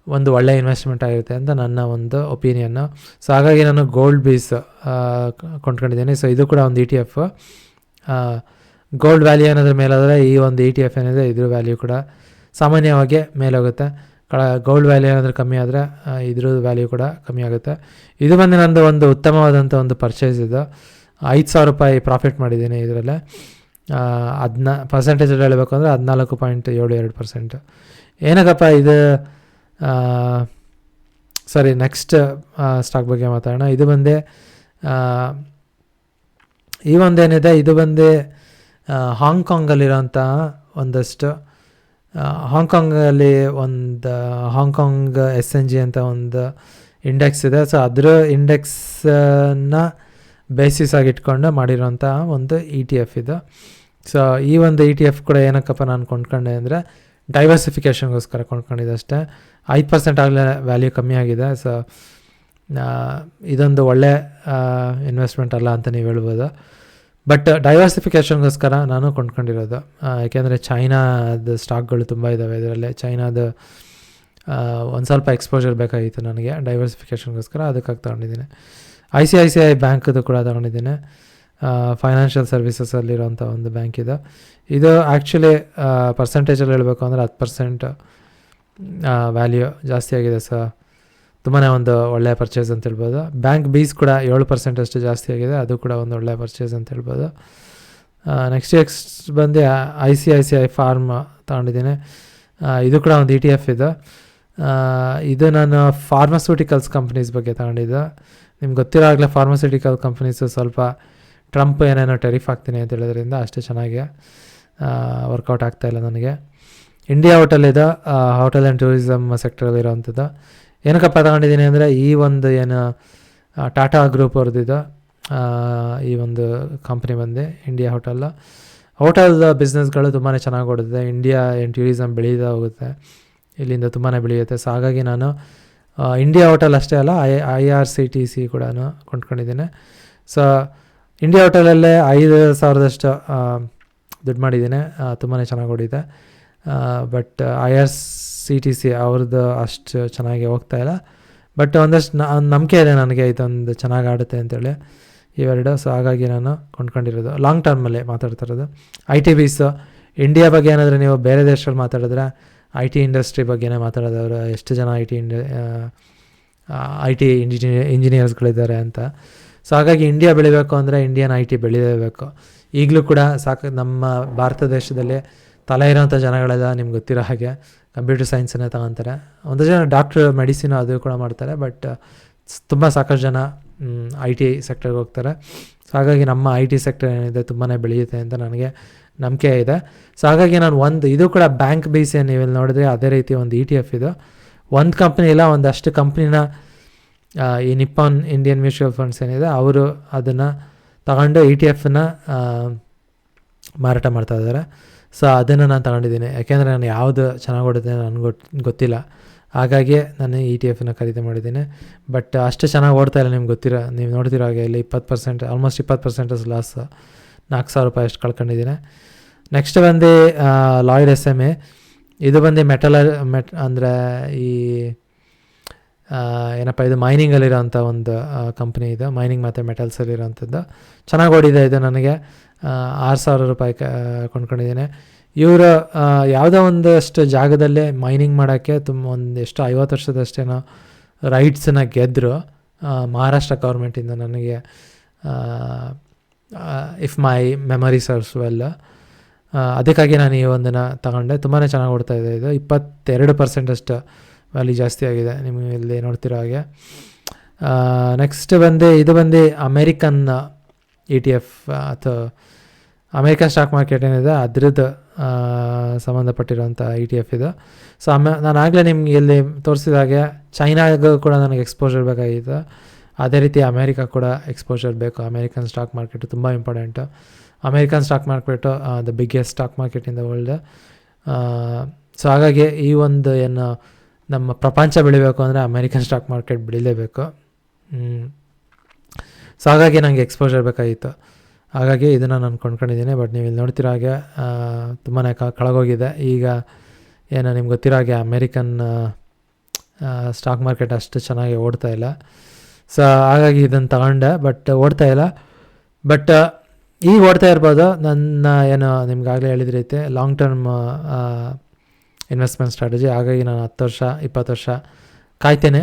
ಒಂದು ಒಳ್ಳೆ ಇನ್ವೆಸ್ಟ್ಮೆಂಟ್ ಆಗಿರುತ್ತೆ ಅಂತ ನನ್ನ ಒಂದು ಒಪಿನಿಯನ್ನು. ಸೊ ಹಾಗಾಗಿ ನಾನು ಗೋಲ್ಡ್ ಬೇಸ್ ಕೊಂಡ್ಕೊಂಡಿದ್ದೀನಿ. ಸೊ ಇದು ಕೂಡ ಒಂದು ETF. ಗೋಲ್ಡ್ ವ್ಯಾಲ್ಯೂ ಏನಾದರೂ ಮೇಲಾದರೆ ಈ ಒಂದು ETF ಏನಿದೆ ಇದ್ರ ವ್ಯಾಲ್ಯೂ ಕೂಡ ಸಾಮಾನ್ಯವಾಗಿ ಮೇಲೋಗುತ್ತೆ. ಗೋಲ್ಡ್ ವ್ಯಾಲ್ಯೂ ಏನಾದರೂ ಕಮ್ಮಿ ಆದರೆ ಇದ್ರ ವ್ಯಾಲ್ಯೂ ಕೂಡ ಕಮ್ಮಿ ಆಗುತ್ತೆ. ಇದು ಬಂದು ನಂದು ಒಂದು ಉತ್ತಮವಾದಂಥ ಒಂದು ಪರ್ಚೇಸ್. ಇದು ₹5,000 ಪ್ರಾಫಿಟ್ ಮಾಡಿದ್ದೀನಿ ಇದರಲ್ಲೇ. ಪರ್ಸೆಂಟೇಜಲ್ಲಿ ಹೇಳಬೇಕು ಅಂದರೆ 14.72%. ಏನಕ್ಕಪ್ಪ ಇದು ಸರಿ, ನೆಕ್ಸ್ಟ್ ಸ್ಟಾಕ್ ಬಗ್ಗೆ ಮಾತಾಡೋಣ. ಇದು ಬಂದು ಈ ಒಂದೇನಿದೆ, ಇದು ಬಂದು ಹಾಂಗ್ಕಾಂಗಲ್ಲಿರೋಂಥ ಒಂದಷ್ಟು ಹಾಂಗ್ಕಾಂಗಲ್ಲಿ ಒಂದು ಹಾಂಗ್ಕಾಂಗ್ SNG ಅಂತ ಒಂದು ಇಂಡೆಕ್ಸ್ ಇದೆ. ಸೊ ಅದರ ಇಂಡೆಕ್ಸನ್ನ ಬೇಸಿಸ್ ಆಗಿ ಇಟ್ಕೊಂಡು ಮಾಡಿರೋಂಥ ಒಂದು ETF ಇದು. ಸೊ ಈ ಒಂದು ETF ಕೂಡ ಏನಕ್ಕಪ್ಪ ನಾನು ಕೊಂಡ್ಕೊಂಡೆ ಅಂದರೆ ಡೈವರ್ಸಿಫಿಕೇಷನ್ಗೋಸ್ಕರ ಕೊಂಡ್ಕೊಂಡಿದ್ದೆ ಅಷ್ಟೇ. 5% ಆಗಲೇ ವ್ಯಾಲ್ಯೂ ಕಮ್ಮಿ ಆಗಿದೆ. ಸೊ ಇದೊಂದು ಒಳ್ಳೆ ಇನ್ವೆಸ್ಟ್ಮೆಂಟ್ ಅಲ್ಲ ಅಂತ ನೀವು ಹೇಳ್ಬೋದು. ಬಟ್ ಡೈವರ್ಸಿಫಿಕೇಷನ್ಗೋಸ್ಕರ ನಾನು ಕೊಂಡ್ಕೊಂಡಿರೋದು, ಯಾಕೆಂದರೆ ಚೈನಾದ ಸ್ಟಾಕ್ಗಳು ತುಂಬ ಇದ್ದಾವೆ ಇದರಲ್ಲಿ. ಚೈನಾದ ಒಂದು ಸ್ವಲ್ಪ ಎಕ್ಸ್ಪೋಜರ್ ಬೇಕಾಗಿತ್ತು ನನಗೆ ಡೈವರ್ಸಿಫಿಕೇಷನ್ಗೋಸ್ಕರ, ಅದಕ್ಕಾಗಿ ತೊಗೊಂಡಿದ್ದೀನಿ. ICICI ಬ್ಯಾಂಕದು ಕೂಡ ತೊಗೊಂಡಿದ್ದೀನಿ. ಫೈನಾನ್ಷಿಯಲ್ ಸರ್ವಿಸಸಲ್ಲಿರೋಂಥ ಒಂದು ಬ್ಯಾಂಕ್ ಇದು. ಇದು ಆ್ಯಕ್ಚುಲಿ ಪರ್ಸೆಂಟೇಜಲ್ಲಿ ಹೇಳಬೇಕು ಅಂದರೆ 10% ವ್ಯಾಲ್ಯೂ ಜಾಸ್ತಿ ಆಗಿದೆ. ಸೊ ತುಂಬಾ ಒಂದು ಒಳ್ಳೆಯ ಪರ್ಚೇಸ್ ಅಂತ ಹೇಳ್ಬೋದು. ಬ್ಯಾಂಕ್ ಬೀಸ್ ಕೂಡ 7% ಅಷ್ಟು ಜಾಸ್ತಿ ಆಗಿದೆ, ಅದು ಕೂಡ ಒಂದು ಒಳ್ಳೆಯ ಪರ್ಚೇಸ್ ಅಂತ ಹೇಳ್ಬೋದು. ನೆಕ್ಸ್ಟ್ ಬಂದು ICICI ಫಾರ್ಮ್ ತೊಗೊಂಡಿದ್ದೀನಿ. ಇದು ಕೂಡ ಒಂದು ETF ಇದು. ಇದು ನಾನು ಫಾರ್ಮಸ್ಯೂಟಿಕಲ್ಸ್ ಕಂಪ್ನೀಸ್ ಬಗ್ಗೆ ತೊಗೊಂಡಿದ್ದು. ನಿಮ್ಗೆ ಗೊತ್ತಿರೋ ಆಗಲೇ ಫಾರ್ಮಸ್ಯೂಟಿಕಲ್ ಕಂಪ್ನೀಸು ಸ್ವಲ್ಪ ಟ್ರಂಪ್ ಏನೇನೋ ಟೆರಿಫ್ ಆಗ್ತೀನಿ ಅಂತ ಹೇಳೋದ್ರಿಂದ ಅಷ್ಟು ಚೆನ್ನಾಗಿ ವರ್ಕೌಟ್ ಆಗ್ತಾಯಿಲ್ಲ ನನಗೆ. ಇಂಡಿಯಾ ಹೋಟೆಲ್ ಇದು, ಹೋಟೆಲ್ ಆ್ಯಂಡ್ ಟೂರಿಸಮ್ ಸೆಕ್ಟರಲ್ಲಿರೋವಂಥದ್ದು. ಏನಕ್ಕಪ್ಪ ತಗೊಂಡಿದ್ದೀನಿ ಅಂದರೆ ಈ ಒಂದು ಏನು ಟಾಟಾ ಗ್ರೂಪ್ ಅವ್ರದ್ದಿದ್ದು ಈ ಒಂದು ಕಂಪ್ನಿ ಬಂದು ಇಂಡಿಯಾ ಹೋಟೆಲ್ ಬಿಸ್ನೆಸ್ಗಳು ತುಂಬಾ ಚೆನ್ನಾಗಿ ಓಡುತ್ತೆ. ಇಂಡಿಯಾ ಏನು ಟೂರಿಸಮ್ ಬೆಳೀತಾ ಹೋಗುತ್ತೆ, ಇಲ್ಲಿಂದ ತುಂಬಾ ಬೆಳೆಯುತ್ತೆ. ಸೊ ಹಾಗಾಗಿ ನಾನು ಇಂಡಿಯಾ ಹೋಟೆಲ್ ಅಷ್ಟೇ ಅಲ್ಲ, IRCTC ಕೂಡ ಕೊಂಡ್ಕೊಂಡಿದ್ದೀನಿ. ಸೊ ಇಂಡಿಯಾ ಹೋಟೆಲಲ್ಲೇ 5,000 ದುಡ್ಡು ಮಾಡಿದ್ದೀನಿ, ತುಂಬಾ ಚೆನ್ನಾಗಿ ಓಡಿದೆ. ಬಟ್ IRCTC ಅವ್ರದ್ದು ಅಷ್ಟು ಚೆನ್ನಾಗಿ ಹೋಗ್ತಾಯಿಲ್ಲ. ಬಟ್ ಒಂದಷ್ಟು ನಂಬಿಕೆ ಇದೆ ನನಗೆ ಇದೊಂದು ಚೆನ್ನಾಗಿ ಆಡುತ್ತೆ ಅಂತೇಳಿ ಇವೆರಡು. ಸೊ ಹಾಗಾಗಿ ನಾನು ಕೊಂಡ್ಕೊಂಡಿರೋದು. ಲಾಂಗ್ ಟರ್ಮಲ್ಲಿ ಮಾತಾಡ್ತಾ ಇರೋದು. IT ಬೀಸ್ ಇಂಡಿಯಾ ಬಗ್ಗೆ ಏನಾದರೂ ನೀವು ಬೇರೆ ದೇಶದಲ್ಲಿ ಮಾತಾಡಿದ್ರೆ IT ಇಂಡಸ್ಟ್ರಿ ಬಗ್ಗೆನೇ ಮಾತಾಡೋದವರು, ಎಷ್ಟು ಜನ IT ಇಂಜಿನಿಯರ್ಸ್ಗಳಿದ್ದಾರೆ ಅಂತ. ಸೊ ಹಾಗಾಗಿ ಇಂಡಿಯಾ ಬೆಳಿಬೇಕು ಅಂದರೆ ಇಂಡಿಯನ್ IT ಬೆಳೀಲೇಬೇಕು. ಈಗಲೂ ಕೂಡ ನಮ್ಮ ಭಾರತ ದೇಶದಲ್ಲಿ ತಲೆ ಇರೋಂಥ ಜನಗಳೆಲ್ಲ ನಿಮ್ಗೆ ಗೊತ್ತಿರೋ ಹಾಗೆ ಕಂಪ್ಯೂಟರ್ ಸೈನ್ಸನ್ನೇ ತಗೊತಾರೆ. ಒಂದು ಜನ ಡಾಕ್ಟ್ರು, ಮೆಡಿಸಿನ್ ಅದು ಕೂಡ ಮಾಡ್ತಾರೆ. ಬಟ್ ತುಂಬ ಸಾಕಷ್ಟು ಜನ IT ಸೆಕ್ಟರ್ಗೆ ಹೋಗ್ತಾರೆ. ಸೊ ಹಾಗಾಗಿ ನಮ್ಮ IT ಸೆಕ್ಟರ್ ಏನಿದೆ ತುಂಬಾ ಬೆಳೆಯುತ್ತೆ ಅಂತ ನನಗೆ ನಂಬಿಕೆ ಇದೆ. ಸೊ ಹಾಗಾಗಿ ನಾನು ಇದು ಕೂಡ ಬ್ಯಾಂಕ್ ಬೇಸ್ ಏನು ನೀವೆಲ್ಲಿ ನೋಡಿದ್ರೆ ಅದೇ ರೀತಿ ಒಂದು ETF ಇದು. ಒಂದು ಕಂಪ್ನಿ ಇಲ್ಲ, ಒಂದಷ್ಟು ಕಂಪ್ನಿನ ಈ ನಿಪ್ಪಾನ್ ಇಂಡಿಯನ್ ಮ್ಯೂಚುವಲ್ ಫಂಡ್ಸ್ ಏನಿದೆ ಅವರು ಅದನ್ನು ತಗೊಂಡು ETF-ನ ಮಾರಾಟ ಮಾಡ್ತಾಯಿದ್ದಾರೆ. ಸೊ ಅದನ್ನು ನಾನು ತಗೊಂಡಿದ್ದೀನಿ, ಯಾಕೆಂದರೆ ನಾನು ಯಾವುದು ಚೆನ್ನಾಗಿ ಓಡುತ್ತೆ ನನಗೆ ಗೊತ್ತಿಲ್ಲ, ಹಾಗಾಗಿ ನಾನು ETF-ನ ಖರೀದಿ ಮಾಡಿದ್ದೀನಿ. ಬಟ್ ಅಷ್ಟು ಚೆನ್ನಾಗಿ ಓಡ್ತಾಯಿಲ್ಲ, ನೀವು ನೋಡ್ತಿರೋ ಹಾಗೆ ಇಲ್ಲಿ 20%, ಆಲ್ಮೋಸ್ಟ್ 20% ಲಾಸ್, $4,000 ಅಷ್ಟು ಕಳ್ಕೊಂಡಿದ್ದೀನಿ. ನೆಕ್ಸ್ಟ್ ಬಂದು ಲಾಯ್ಡ್ SMA. ಇದು ಬಂದು ಅಂದರೆ ಈ ಏನಪ್ಪ ಇದು ಮೈನಿಂಗಲ್ಲಿರೋಂಥ ಒಂದು ಕಂಪ್ನಿ ಇದು, ಮೈನಿಂಗ್ ಮತ್ತು ಮೆಟಲ್ಸಲ್ಲಿರೋಂಥದ್ದು. ಚೆನ್ನಾಗಿ ಓಡಿದೆ ಇದು, ನನಗೆ $6,000 ಕೊಂಡ್ಕೊಂಡಿದ್ದೀನಿ. ಇವರು ಯಾವುದೋ ಒಂದಷ್ಟು ಜಾಗದಲ್ಲೇ ಮೈನಿಂಗ್ ಮಾಡೋಕ್ಕೆ ಎಷ್ಟು 50 ವರ್ಷದಷ್ಟೇನೋ ರೈಟ್ಸನ್ನ ಗೆದ್ದರು ಮಹಾರಾಷ್ಟ್ರ ಗೌರ್ಮೆಂಟಿಂದ, ನನಗೆ if my memory serves well. ಅದಕ್ಕಾಗಿ ನಾನು ಈ ಒಂದನ್ನು ತಗೊಂಡೆ. ತುಂಬಾ ಚೆನ್ನಾಗಿ ಓಡ್ತಾಯಿದೆ ಇದು, 22% ಅಷ್ಟು ವ್ಯಾಲ್ಯೂ ಜಾಸ್ತಿ ಆಗಿದೆ, ನಿಮಗೆ ಇಲ್ಲಿ ನೋಡ್ತಿರೋ ಹಾಗೆ. ನೆಕ್ಸ್ಟ್ ಇದು ಬಂದು ಅಮೇರಿಕನ್ ETF ಅಥವಾ ಅಮೇರಿಕನ್ ಸ್ಟಾಕ್ ಮಾರ್ಕೆಟ್ ಏನಿದೆ ಅದರದ್ದು ಸಂಬಂಧಪಟ್ಟಿರೋಂಥ ETF ಇದು. ಸೊ ನಾನು ಆಗಲೇ ನಿಮ್ಗೆ ಇಲ್ಲಿ ತೋರಿಸಿದ ಹಾಗೆ ಚೈನಾಗೂ ಕೂಡ ನನಗೆ ಎಕ್ಸ್ಪೋಜರ್ ಬೇಕಾಗಿತ್ತು, ಅದೇ ರೀತಿ ಅಮೇರಿಕಾ ಕೂಡ ಎಕ್ಸ್ಪೋಜರ್ ಬೇಕು. ಅಮೇರಿಕನ್ ಸ್ಟಾಕ್ ಮಾರ್ಕೆಟು ತುಂಬ important. American stock market the biggest stock market in the world. So ಹಾಗಾಗಿ ಈ ಒಂದು ಏನು ನಮ್ಮ ಪ್ರಪಂಚ ಬೆಳಿಬೇಕು ಅಂದರೆ ಅಮೇರಿಕನ್ ಸ್ಟಾಕ್ ಮಾರ್ಕೆಟ್ ಬೆಳಿಲೇಬೇಕು. ಸೊ ಹಾಗಾಗಿ ನನಗೆ ಎಕ್ಸ್ಪೋಜರ್ ಬೇಕಾಗಿತ್ತು, ಹಾಗಾಗಿ ಇದನ್ನು ನಾನು ಕೊಂಡ್ಕೊಂಡಿದ್ದೀನಿ. ಬಟ್ ನೀವು ಇಲ್ಲಿ ನೋಡ್ತಿರೋ ಹಾಗೆ ತುಂಬಾ ಕಳೆಗೋಗಿದೆ. ಈಗ ಏನು ನಿಮ್ಗೆ ಗೊತ್ತಿರೋ ಹಾಗೆ ಅಮೇರಿಕನ್ ಸ್ಟಾಕ್ ಮಾರ್ಕೆಟ್ ಅಷ್ಟು ಚೆನ್ನಾಗಿ ಓಡ್ತಾಯಿಲ್ಲ. ಸೊ ಹಾಗಾಗಿ ಇದನ್ನು ತಗೊಂಡೆ, ಬಟ್ ಓಡ್ತಾಯಿಲ್ಲ. ಬಟ್ ಈಗ ಓಡ್ತಾ ಇರ್ಬೋದು. ನನ್ನ ಏನು ನಿಮ್ಗಾಗಲೇ ಹೇಳಿದ ರೀತಿ ಲಾಂಗ್ ಟರ್ಮ್ ಇನ್ವೆಸ್ಟ್ಮೆಂಟ್ ಸ್ಟ್ರಾಟಜಿ, ಹಾಗಾಗಿ ನಾನು 10 ವರ್ಷ 20 ವರ್ಷ ಕಾಯ್ತೇನೆ.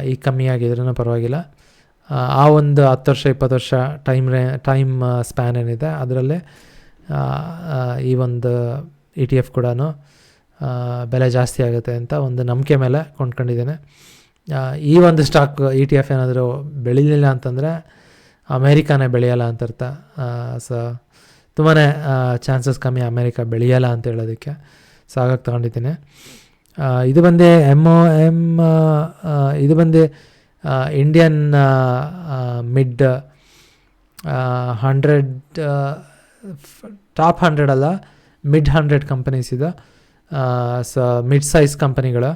ಈಗ ಕಮ್ಮಿ ಆಗಿದ್ರೂ ಪರವಾಗಿಲ್ಲ. ಆ ಒಂದು 10 ವರ್ಷ 20 ವರ್ಷ ಟೈಮ್ ಸ್ಪ್ಯಾನ್ ಏನಿದೆ ಅದರಲ್ಲೇ ಈ ಒಂದು ETF ಕೂಡ ಬೆಲೆ ಜಾಸ್ತಿ ಆಗುತ್ತೆ ಅಂತ ಒಂದು ನಂಬಿಕೆ ಮೇಲೆ ಕೊಂಡ್ಕೊಂಡಿದ್ದೇನೆ. ಈ ಒಂದು ಸ್ಟಾಕ್ ETF ಏನಾದರೂ ಬೆಳೀಲಿಲ್ಲ ಅಂತಂದರೆ ಅಮೇರಿಕಾನೇ ಬೆಳೆಯಲ್ಲ ಅಂತ ಅರ್ಥ. ಸೊ ತುಂಬಾ ಚಾನ್ಸಸ್ ಕಮ್ಮಿ ಅಮೇರಿಕಾ ಬೆಳೆಯಲ್ಲ ಅಂತ ಹೇಳೋದಕ್ಕೆ. ಸೊ ಹಾಗಾಗಿ ತೊಗೊಂಡಿದ್ದೀನಿ. ಇದು ಬಂದು MOM. ಇದು ಬಂದು ಇಂಡಿಯನ್ ಮಿಡ್ 100 ಟಾಪ್ 100 ಅಲ್ಲ, ಮಿಡ್ 100 ಕಂಪನೀಸ್ ಇದು. ಸೊ ಮಿಡ್ ಸೈಜ್ ಕಂಪನಿಗಳು,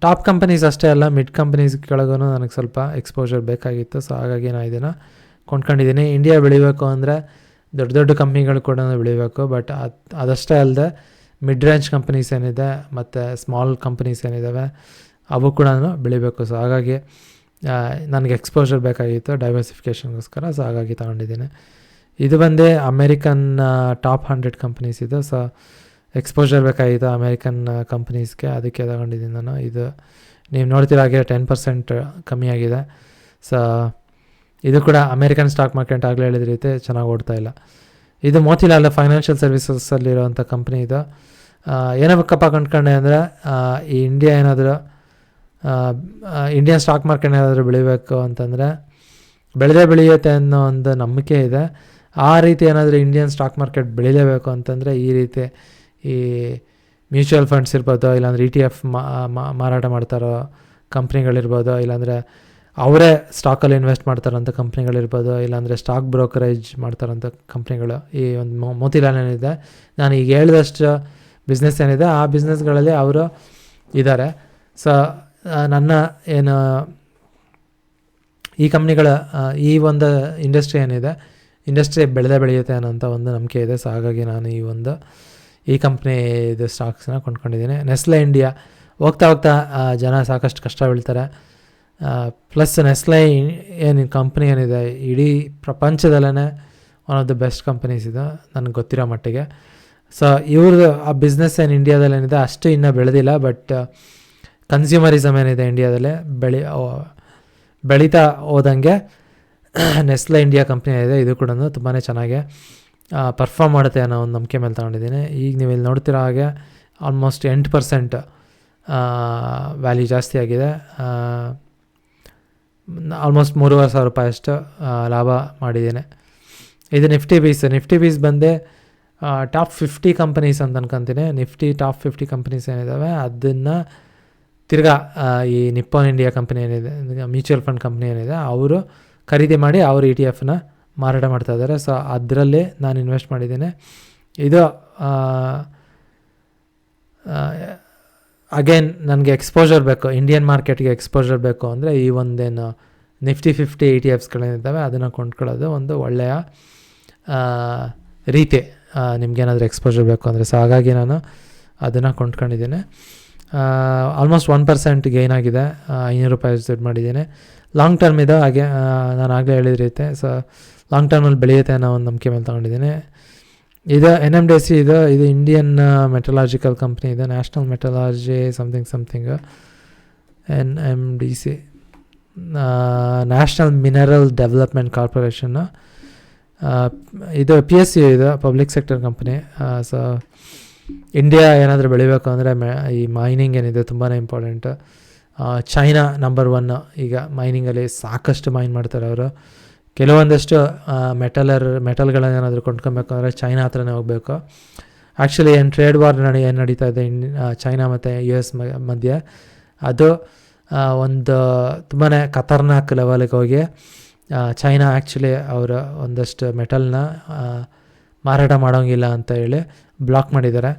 ಟಾಪ್ ಕಂಪನೀಸ್ ಅಷ್ಟೇ ಅಲ್ಲ, ಮಿಡ್ ಕಂಪನೀಸ್ ಕೆಳಗೂ ನನಗೆ ಸ್ವಲ್ಪ ಎಕ್ಸ್ಪೋಜರ್ ಬೇಕಾಗಿತ್ತು. ಸೊ ಹಾಗಾಗಿ ನಾನು ಇದನ್ನು ಕೊಂಡ್ಕೊಂಡಿದ್ದೀನಿ. ಇಂಡಿಯಾ ಬೆಳಿಬೇಕು ಅಂದರೆ ದೊಡ್ಡ ದೊಡ್ಡ ಕಂಪ್ನಿಗಳು ಕೂಡ ಬೆಳಿಬೇಕು, ಬಟ್ ಅದಷ್ಟೇ ಅಲ್ಲದೆ ಮಿಡ್ ರೇಂಜ್ ಕಂಪನೀಸ್ ಏನಿದೆ ಮತ್ತು ಸ್ಮಾಲ್ ಕಂಪನೀಸ್ ಏನಿದ್ದಾವೆ ಅವು ಕೂಡ ಬೆಳಿಬೇಕು. ಸೊ ಹಾಗಾಗಿ ನನಗೆ ಎಕ್ಸ್ಪೋಜರ್ ಬೇಕಾಗಿತ್ತು ಡೈವರ್ಸಿಫಿಕೇಷನ್ಗೋಸ್ಕರ. ಸೊ ಹಾಗಾಗಿ ತಗೊಂಡಿದ್ದೀನಿ. ಇದು ಬಂದು ಅಮೇರಿಕನ್ ಟಾಪ್ 100 ಕಂಪನೀಸ್ ಇದು. ಸೊ ಎಕ್ಸ್ಪೋಜರ್ ಬೇಕಾಗಿತ್ತು ಅಮೇರಿಕನ್ ಕಂಪನೀಸ್ಗೆ, ಅದಕ್ಕೆ ತಗೊಂಡಿದ್ದೀನಿ ನಾನು. ಇದು ನೀವು ನೋಡ್ತಿರೋ ಹಾಗೆ 10% ಕಮ್ಮಿ ಆಗಿದೆ. ಸೊ ಇದು ಕೂಡ ಅಮೇರಿಕನ್ ಸ್ಟಾಕ್ ಮಾರ್ಕೆಟ್ ಆಗಲೇ ಹೇಳಿದ ರೀತಿ ಚೆನ್ನಾಗಿ ಓಡ್ತಾಯಿಲ್ಲ. ಇದು ಮೋತಿಲಾಲ್ ಫೈನಾನ್ಷಿಯಲ್ ಸರ್ವಿಸಸ್ಸಲ್ಲಿರೋಂಥ ಕಂಪ್ನಿ ಇದು. ಏನಕ್ಕಪ್ಪ ಕೊಂಡ್ಕೊಂಡೆ ಅಂದರೆ ಈ ಇಂಡಿಯನ್ ಸ್ಟಾಕ್ ಮಾರ್ಕೆಟ್ ಏನಾದರೂ ಬೆಳಿಬೇಕು ಅಂತಂದರೆ ಬೆಳೆಯುತ್ತೆ ಅನ್ನೋ ಒಂದು ನಂಬಿಕೆ ಇದೆ. ಆ ರೀತಿ ಏನಾದರೂ ಇಂಡಿಯನ್ ಸ್ಟಾಕ್ ಮಾರ್ಕೆಟ್ ಬೆಳಿಲೇಬೇಕು ಅಂತಂದರೆ ಈ ರೀತಿ ಈ ಮ್ಯೂಚುವಲ್ ಫಂಡ್ಸ್ ಇರ್ಬೋದು, ಇಲ್ಲಾಂದರೆ ETF ಮಾರಾಟ ಮಾಡ್ತಾರೋ ಕಂಪ್ನಿಗಳಿರ್ಬೋದು, ಇಲ್ಲಾಂದರೆ ಅವರೇ ಸ್ಟಾಕಲ್ಲಿ ಇನ್ವೆಸ್ಟ್ ಮಾಡ್ತಾರಂಥ ಕಂಪ್ನಿಗಳಿರ್ಬೋದು, ಇಲ್ಲಾಂದರೆ ಸ್ಟಾಕ್ ಬ್ರೋಕರೇಜ್ ಮಾಡ್ತಾರಂಥ ಕಂಪ್ನಿಗಳು. ಈ ಒಂದು ಮೋತಿಲಾಲ್ ಏನಿದೆ, ನಾನು ಈಗ ಹೇಳಿದಷ್ಟು ಬಿಸ್ನೆಸ್ ಏನಿದೆ ಆ ಬಿಸ್ನೆಸ್ಗಳಲ್ಲಿ ಅವರು ಇದ್ದಾರೆ. ಸೊ ನನ್ನ ಏನು ಈ ಕಂಪ್ನಿಗಳ ಈ ಒಂದು ಇಂಡಸ್ಟ್ರಿ ಬೆಳೆಯುತ್ತೆ ಅನ್ನೋಂಥ ಒಂದು ನಂಬಿಕೆ ಇದೆ. ಸೊ ಹಾಗಾಗಿ ನಾನು ಈ ಕಂಪ್ನಿದು ಸ್ಟಾಕ್ಸ್ನ ಕೊಂಡ್ಕೊಂಡಿದ್ದೀನಿ. ನೆಸ್ಲೆ ಇಂಡಿಯಾ ಹೋಗ್ತಾ ಜನ ಸಾಕಷ್ಟು ಕಷ್ಟ ಬೀಳ್ತಾರೆ. ಪ್ಲಸ್ ನೆಸ್ಲೆ ಏನು ಕಂಪ್ನಿ ಏನಿದೆ ಇಡೀ ಪ್ರಪಂಚದಲ್ಲೇ one of the best companies ಇದು ನನಗೆ ಗೊತ್ತಿರೋ ಮಟ್ಟಿಗೆ. ಸೊ ಇವ್ರದ್ದು ಆ ಬಿಸ್ನೆಸ್ ಏನು ಇಂಡಿಯಾದಲ್ಲೇನಿದೆ ಅಷ್ಟು ಇನ್ನೂ ಬೆಳೆದಿಲ್ಲ, ಬಟ್ ಕನ್ಸ್ಯೂಮರಿಸಮ್ ಏನಿದೆ ಇಂಡಿಯಾದಲ್ಲೇ ಬೆಳೀತಾ ಹೋದಂಗೆ ನೆಸ್ಲೆ ಇಂಡಿಯಾ ಕಂಪ್ನಿ ಇದೆ, ಇದು ಕೂಡ ತುಂಬಾ ಚೆನ್ನಾಗಿ ಪರ್ಫಾರ್ಮ್ ಮಾಡುತ್ತೆ ಅನ್ನೋ ಒಂದು ನಂಬಿಕೆ ಮೇಲೆ ತಗೊಂಡಿದ್ದೀನಿ. ಈಗ ನೀವು ಇಲ್ಲಿ ನೋಡ್ತಿರೋ ಹಾಗೆ ಆಲ್ಮೋಸ್ಟ್ 8% ವ್ಯಾಲ್ಯೂ ಜಾಸ್ತಿ ಆಗಿದೆ. ಆಲ್ಮೋಸ್ಟ್ $3,500 ಅಷ್ಟು ಲಾಭ ಮಾಡಿದ್ದೇನೆ. ಇದು ನಿಫ್ಟಿ ಬೀಸ್ ಬಂದು ಟಾಪ್ 50 ಕಂಪನೀಸ್ ಅಂತ ಅನ್ಕೊತೀನಿ. ಟಾಪ್ 50 ಕಂಪನೀಸ್ ಏನಿದ್ದಾವೆ ಅದನ್ನು ತಿರ್ಗಾ ಈ ನಿಪ್ಪೋನ್ ಇಂಡಿಯಾ ಕಂಪ್ನಿ ಏನಿದೆ, ಮ್ಯೂಚುವಲ್ ಫಂಡ್ ಕಂಪ್ನಿ ಏನಿದೆ ಅವರು ಖರೀದಿ ಮಾಡಿ ಅವರು ETF ಮಾರಾಟ ಮಾಡ್ತಾ ಇದ್ದಾರೆ. ಸೊ ಅದರಲ್ಲಿ ನಾನು ಇನ್ವೆಸ್ಟ್ ಮಾಡಿದ್ದೇನೆ. ಇದು ಅಗೇನ್ ನನಗೆ ಎಕ್ಸ್ಪೋಜರ್ ಬೇಕು, ಇಂಡಿಯನ್ ಮಾರ್ಕೆಟ್ಗೆ ಎಕ್ಸ್ಪೋಜರ್ ಬೇಕು ಅಂದರೆ ಈ ಒಂದೇನು Nifty 50 ETFಸ್ಗಳೇನಿದ್ದಾವೆ ಅದನ್ನು ಕೊಂಡ್ಕೊಳ್ಳೋದು ಒಂದು ಒಳ್ಳೆಯ ರೀತಿ, ನಿಮ್ಗೇನಾದರೂ ಎಕ್ಸ್ಪೋಜರ್ ಬೇಕು ಅಂದರೆ. ಸೊ ಹಾಗಾಗಿ ನಾನು ಅದನ್ನು ಕೊಂಡ್ಕೊಂಡಿದ್ದೀನಿ. ಆಲ್ಮೋಸ್ಟ್ 1% ಗೇನ್ ಆಗಿದೆ, ₹500 ದುಡ್ಡು ಮಾಡಿದ್ದೀನಿ. ಲಾಂಗ್ ಟರ್ಮ್ ಇದು, ಹಾಗೆ ನಾನು ಆಗಲೇ ಹೇಳಿದ ರೀತಿ. ಸೊ ಲಾಂಗ್ ಟರ್ಮಲ್ಲಿ ಬೆಳೆಯುತ್ತೆ ಅನ್ನೋ ಒಂದು ನಂಬಿಕೆ ಮೇಲೆ ತೊಗೊಂಡಿದ್ದೀನಿ. ಇದು NMDC ಇದು ಇಂಡಿಯನ್ ಮೆಟಲಾಜಿಕಲ್ ಕಂಪ್ನಿ, ಇದು national metallurgy something NMDC, national mineral development ಕಾರ್ಪೊರೇಷನ್ನು. ಇದು PSU, ಇದು public sector company. So India ಏನಾದರೂ ಬೆಳಿಬೇಕು ಅಂದರೆ ಈ ಮೈನಿಂಗ್ ಏನಿದೆ ತುಂಬಾ ಇಂಪಾರ್ಟೆಂಟು. ಚೈನಾ ನಂಬರ್ 1 ಈಗ ಮೈನಿಂಗಲ್ಲಿ, ಸಾಕಷ್ಟು ಮೈನ್ ಮಾಡ್ತಾರೆ ಅವರು. ಕೆಲವೊಂದಷ್ಟು ಮೆಟಲ್ಗಳನ್ನೇನಾದರೂ ಕೊಂಡ್ಕೊಬೇಕು ಅಂದರೆ ಚೈನಾ ಹತ್ರನೇ ಹೋಗಬೇಕು. ಆ್ಯಕ್ಚುಲಿ ಏನು ಟ್ರೇಡ್ ವಾರ್ ಏನು ನಡೀತಾ ಇದೆ ಚೈನಾ ಮತ್ತು US ಮಧ್ಯೆ, ಅದು ಒಂದು ತುಂಬಾ ಖತರ್ನಾಕ್ ಲೆವೆಲ್ಗೆ ಹೋಗಿ ಚೈನಾ ಆ್ಯಕ್ಚುಲಿ ಅವರ ಒಂದಷ್ಟು ಮೆಟಲ್ನ ಮಾರಾಟ ಮಾಡೋಂಗಿಲ್ಲ ಅಂತ ಹೇಳಿ ಬ್ಲಾಕ್ ಮಾಡಿದ್ದಾರೆ.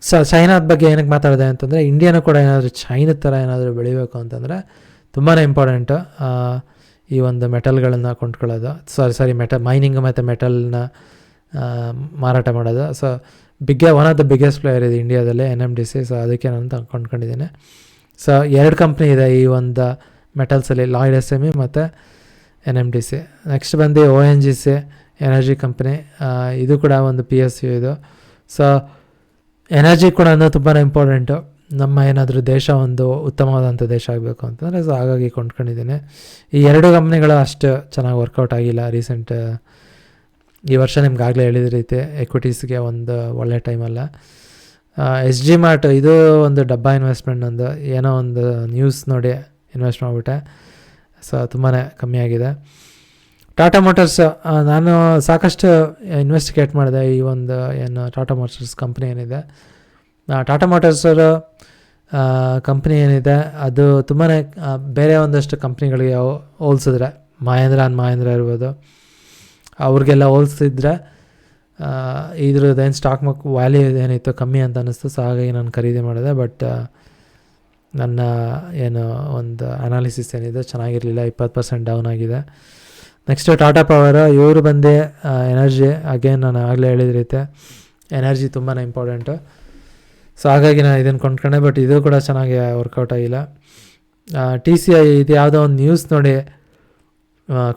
ಸೊ ಚೈನಾದ ಬಗ್ಗೆ ಏನಕ್ಕೆ ಮಾತಾಡಿದೆ ಅಂತಂದರೆ, ಇಂಡಿಯಾನೂ ಕೂಡ ಏನಾದರೂ ಚೈನದ ಥರ ಏನಾದರೂ ಬೆಳಿಬೇಕು ಅಂತಂದರೆ ತುಂಬಾ ಇಂಪಾರ್ಟೆಂಟು ಈ ಒಂದು ಮೆಟಲ್ಗಳನ್ನು ಕೊಂಡ್ಕೊಳ್ಳೋದು, ಮೈನಿಂಗ್ ಮತ್ತು ಮೆಟಲ್ನ ಮಾರಾಟ ಮಾಡೋದು. So one of the biggest player ಇದೆ ಇಂಡಿಯಾದಲ್ಲಿ NMDC. ಸೊ ಅದಕ್ಕೆ ನಾನು ಕೊಂಡ್ಕೊಂಡಿದ್ದೀನಿ. ಸೊ 2 ಕಂಪ್ನಿ ಇದೆ ಈ ಒಂದು ಮೆಟಲ್ಸಲ್ಲಿ, ಲಾಯ್ಡ್ SME ಮತ್ತು NMDC. ನೆಕ್ಸ್ಟ್ ಬಂದು ONGC ಎನರ್ಜಿ ಕಂಪ್ನಿ, ಇದು ಕೂಡ ಒಂದು PSU ಇದು. ಸೊ ಎನರ್ಜಿ ಕೂಡ ತುಂಬಾ ಇಂಪಾರ್ಟೆಂಟು, ನಮ್ಮ ಏನಾದರೂ ದೇಶ ಒಂದು ಉತ್ತಮವಾದಂಥ ದೇಶ ಆಗಬೇಕು ಅಂತಂದರೆ. ಸೊ ಹಾಗಾಗಿ ಕೊಂಡ್ಕೊಂಡಿದ್ದೀನಿ. ಈ 2 ಕಂಪ್ನಿಗಳು ಅಷ್ಟು ಚೆನ್ನಾಗಿ ವರ್ಕೌಟ್ ಆಗಿಲ್ಲ ಈ ವರ್ಷ. ನಿಮ್ಗಾಗಲೇ ಹೇಳಿದ ರೀತಿ ಎಕ್ವಿಟೀಸ್ಗೆ ಒಂದು ಒಳ್ಳೆ ಟೈಮಲ್ಲ. SG Mart ಇದು ಒಂದು ಡಬ್ಬಾ ಇನ್ವೆಸ್ಟ್ಮೆಂಟ್, ಏನೋ ಒಂದು ನ್ಯೂಸ್ ನೋಡಿ ಇನ್ವೆಸ್ಟ್ ಮಾಡಿಬಿಟ್ಟೆ. ಸೊ ತುಂಬಾ ಕಮ್ಮಿ ಆಗಿದೆ. ಟಾಟಾ ಮೋಟರ್ಸ್, ನಾನು ಸಾಕಷ್ಟು ಇನ್ವೆಸ್ಟಿಗೇಟ್ ಮಾಡಿದೆ ಈ ಒಂದು ಏನು ಟಾಟಾ ಮೋಟರ್ಸ್ ಕಂಪ್ನಿ ಏನಿದೆ. ಟಾಟಾ ಮೋಟರ್ಸ್ ಕಂಪ್ನಿ ಏನಿದೆ ಅದು ತುಂಬಾ ಬೇರೆ ಒಂದಷ್ಟು ಕಂಪ್ನಿಗಳಿಗೆ ಹೋಲಿಸಿದ್ರೆ, ಮಹೇಂದ್ರ ಇರ್ಬೋದು, ಅವ್ರಿಗೆಲ್ಲ ಹೋಲಿಸಿದ್ರೆ ಇದ್ರದ್ದೇನು ಸ್ಟಾಕ್ ವ್ಯಾಲ್ಯೂ ಏನಿತ್ತು ಕಮ್ಮಿ ಅಂತ ಅನ್ನಿಸ್ತು. ಸೊ ಹಾಗಾಗಿ ನಾನು ಖರೀದಿ ಮಾಡಿದೆ. ಬಟ್ ನನ್ನ ಏನು ಒಂದು ಅನಾಲಿಸಿಸ್ ಏನಿದೆ ಚೆನ್ನಾಗಿರಲಿಲ್ಲ, 20% ಡೌನ್ ಆಗಿದೆ. ನೆಕ್ಸ್ಟು ಟಾಟಾ ಪವರ್, ಇವರು ಬಂದು ಎನರ್ಜಿ. ಅಗೇನ್ ನಾನು ಆಗಲೇ ಹೇಳಿದ ರೀತಿ ಎನರ್ಜಿ ತುಂಬಾ ಇಂಪಾರ್ಟೆಂಟು. ಸೊ ಹಾಗಾಗಿ ನಾನು ಇದನ್ನು ಕೊಂಡ್ಕೊಂಡೆ. ಬಟ್ ಇದು ಕೂಡ ಚೆನ್ನಾಗಿ ವರ್ಕೌಟ್ ಆಗಿಲ್ಲ. TCI, ಇದು ಯಾವುದೋ ಒಂದು ನ್ಯೂಸ್ ನೋಡಿ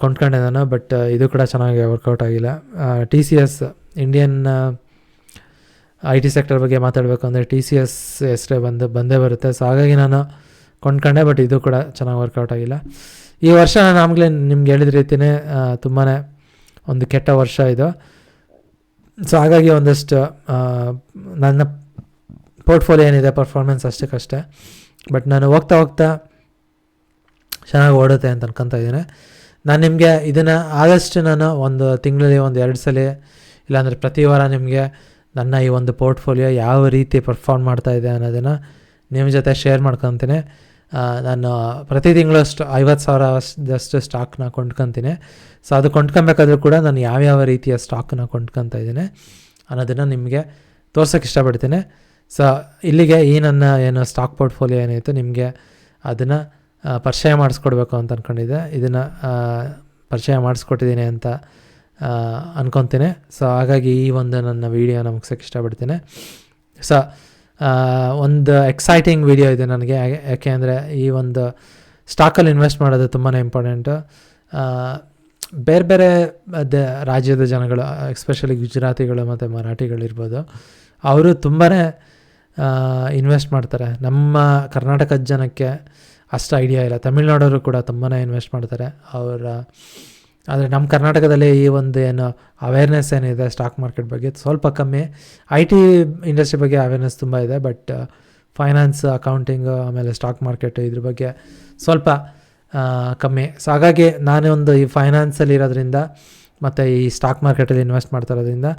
ಕೊಂಡ್ಕೊಂಡೆ ನಾನು, ಬಟ್ ಇದು ಕೂಡ ಚೆನ್ನಾಗಿ ವರ್ಕೌಟ್ ಆಗಿಲ್ಲ. TCS, ಇಂಡಿಯನ್ IT ಸೆಕ್ಟರ್ ಬಗ್ಗೆ ಮಾತಾಡಬೇಕು ಅಂದರೆ TCS ಹೆಸರೇ ಬಂದೇ ಬರುತ್ತೆ. ಸೊ ಹಾಗಾಗಿ ನಾನು ಕೊಂಡ್ಕೊಂಡೆ, ಬಟ್ ಇದು ಕೂಡ ಚೆನ್ನಾಗಿ ವರ್ಕೌಟ್ ಆಗಿಲ್ಲ. ಈ ವರ್ಷ ನಾನು ಆಮೇಲೆ ನಿಮ್ಗೆ ಹೇಳಿದ ರೀತಿಯೇ ತುಂಬಾ ಒಂದು ಕೆಟ್ಟ ವರ್ಷ ಇದು. ಸೊ ಹಾಗಾಗಿ ಒಂದಷ್ಟು ನನ್ನ ಪೋರ್ಟ್ಫೋಲಿಯೋ ಏನಿದೆ ಪರ್ಫಾರ್ಮೆನ್ಸ್ ಅಷ್ಟಕ್ಕಷ್ಟೇ. ಬಟ್ ನಾನು ಹೋಗ್ತಾ ಚೆನ್ನಾಗಿ ಓಡುತ್ತೆ ಅಂತ ಅನ್ಕೊತಾ ಇದ್ದೀನಿ. ನಾನು ನಿಮಗೆ ಇದನ್ನು ಆದಷ್ಟು ನಾನು ಒಂದು ತಿಂಗಳಲ್ಲಿ 1-2 ಸಲ ಇಲ್ಲಾಂದರೆ ಪ್ರತಿ ವಾರ ನಿಮಗೆ ನನ್ನ ಈ ಒಂದು ಪೋರ್ಟ್ಫೋಲಿಯೋ ಯಾವ ರೀತಿ ಪರ್ಫಾರ್ಮ್ ಮಾಡ್ತಾಯಿದೆ ಅನ್ನೋದನ್ನು ನಿಮ್ಮ ಜೊತೆ ಶೇರ್ ಮಾಡ್ಕೊತೀನಿ. ನಾನು ಪ್ರತಿ ತಿಂಗಳಷ್ಟು 50,000 ಸ್ಟಾಕ್ನ ಕೊಂಡ್ಕೊತೀನಿ. ಸೊ ಅದು ಕೊಂಡ್ಕೊಬೇಕಾದ್ರೂ ಕೂಡ ನಾನು ಯಾವ್ಯಾವ ರೀತಿಯ ಸ್ಟಾಕನ್ನ ಕೊಂಡ್ಕೊತಾ ಇದ್ದೀನಿ ಅನ್ನೋದನ್ನು ನಿಮಗೆ ತೋರ್ಸೋಕ್ಕೆ ಇಷ್ಟಪಡ್ತೀನಿ. ಸೊ ಇಲ್ಲಿಗೆ ಈ ನನ್ನ ಏನು ಸ್ಟಾಕ್ ಪೋರ್ಟ್ಫೋಲಿಯೋ ಏನಿತ್ತು ನಿಮಗೆ ಅದನ್ನು ಪರಿಚಯ ಮಾಡಿಸ್ಕೊಡ್ಬೇಕು ಅಂತ ಅಂದ್ಕೊಂಡಿದ್ದೆ. ಇದನ್ನು ಪರಿಚಯ ಮಾಡಿಸ್ಕೊಟ್ಟಿದ್ದೀನಿ ಅಂತ ಅಂದ್ಕೊತೀನಿ. ಸೊ ಹಾಗಾಗಿ ಈ ಒಂದು ನನ್ನ ವೀಡಿಯೋನ ಮುಗಿಸೋಕ್ಕೆ ಇಷ್ಟಪಡ್ತೀನಿ. ಸೊ ಒಂದು ಎಕ್ಸೈಟಿಂಗ್ ವೀಡಿಯೋ ಇದೆ ನನಗೆ, ಯಾಕೆ ಅಂದರೆ ಈ ಒಂದು ಸ್ಟಾಕಲ್ಲಿ ಇನ್ವೆಸ್ಟ್ ಮಾಡೋದು ತುಂಬಾ ಇಂಪಾರ್ಟೆಂಟು. ಬೇರೆ ರಾಜ್ಯದ ಜನಗಳು, ಎಸ್ಪೆಷಲಿ ಗುಜರಾತಿಗಳು ಮತ್ತು ಮರಾಠಿಗಳಿರ್ಬೋದು, ಅವರು ತುಂಬಾ ಇನ್ವೆಸ್ಟ್ ಮಾಡ್ತಾರೆ. ನಮ್ಮ ಕರ್ನಾಟಕದ ಜನಕ್ಕೆ ಅಷ್ಟು ಐಡಿಯಾ ಇಲ್ಲ. ತಮಿಳ್ನಾಡವರು ಕೂಡ ತುಂಬಾ ಇನ್ವೆಸ್ಟ್ ಮಾಡ್ತಾರೆ ಆದರೆ ನಮ್ಮ ಕರ್ನಾಟಕದಲ್ಲಿ ಈ ಒಂದು ಏನು ಅವೇರ್ನೆಸ್ ಏನಿದೆ ಸ್ಟಾಕ್ ಮಾರ್ಕೆಟ್ ಬಗ್ಗೆ ಸ್ವಲ್ಪ ಕಮ್ಮಿ. IT ಇಂಡಸ್ಟ್ರಿ ಬಗ್ಗೆ ಅವೇರ್ನೆಸ್ ತುಂಬ ಇದೆ, ಬಟ್ ಫೈನಾನ್ಸ್, ಅಕೌಂಟಿಂಗು, ಆಮೇಲೆ ಸ್ಟಾಕ್ ಮಾರ್ಕೆಟು ಇದ್ರ ಬಗ್ಗೆ ಸ್ವಲ್ಪ ಕಮ್ಮಿ. ಸೊ ಹಾಗಾಗಿ ನಾನೊಂದು ಈ ಫೈನಾನ್ಸಲ್ಲಿ ಇರೋದ್ರಿಂದ ಮತ್ತು ಈ ಸ್ಟಾಕ್ ಮಾರ್ಕೆಟಲ್ಲಿ ಇನ್ವೆಸ್ಟ್ ಮಾಡ್ತಾ ಇರೋದ್ರಿಂದ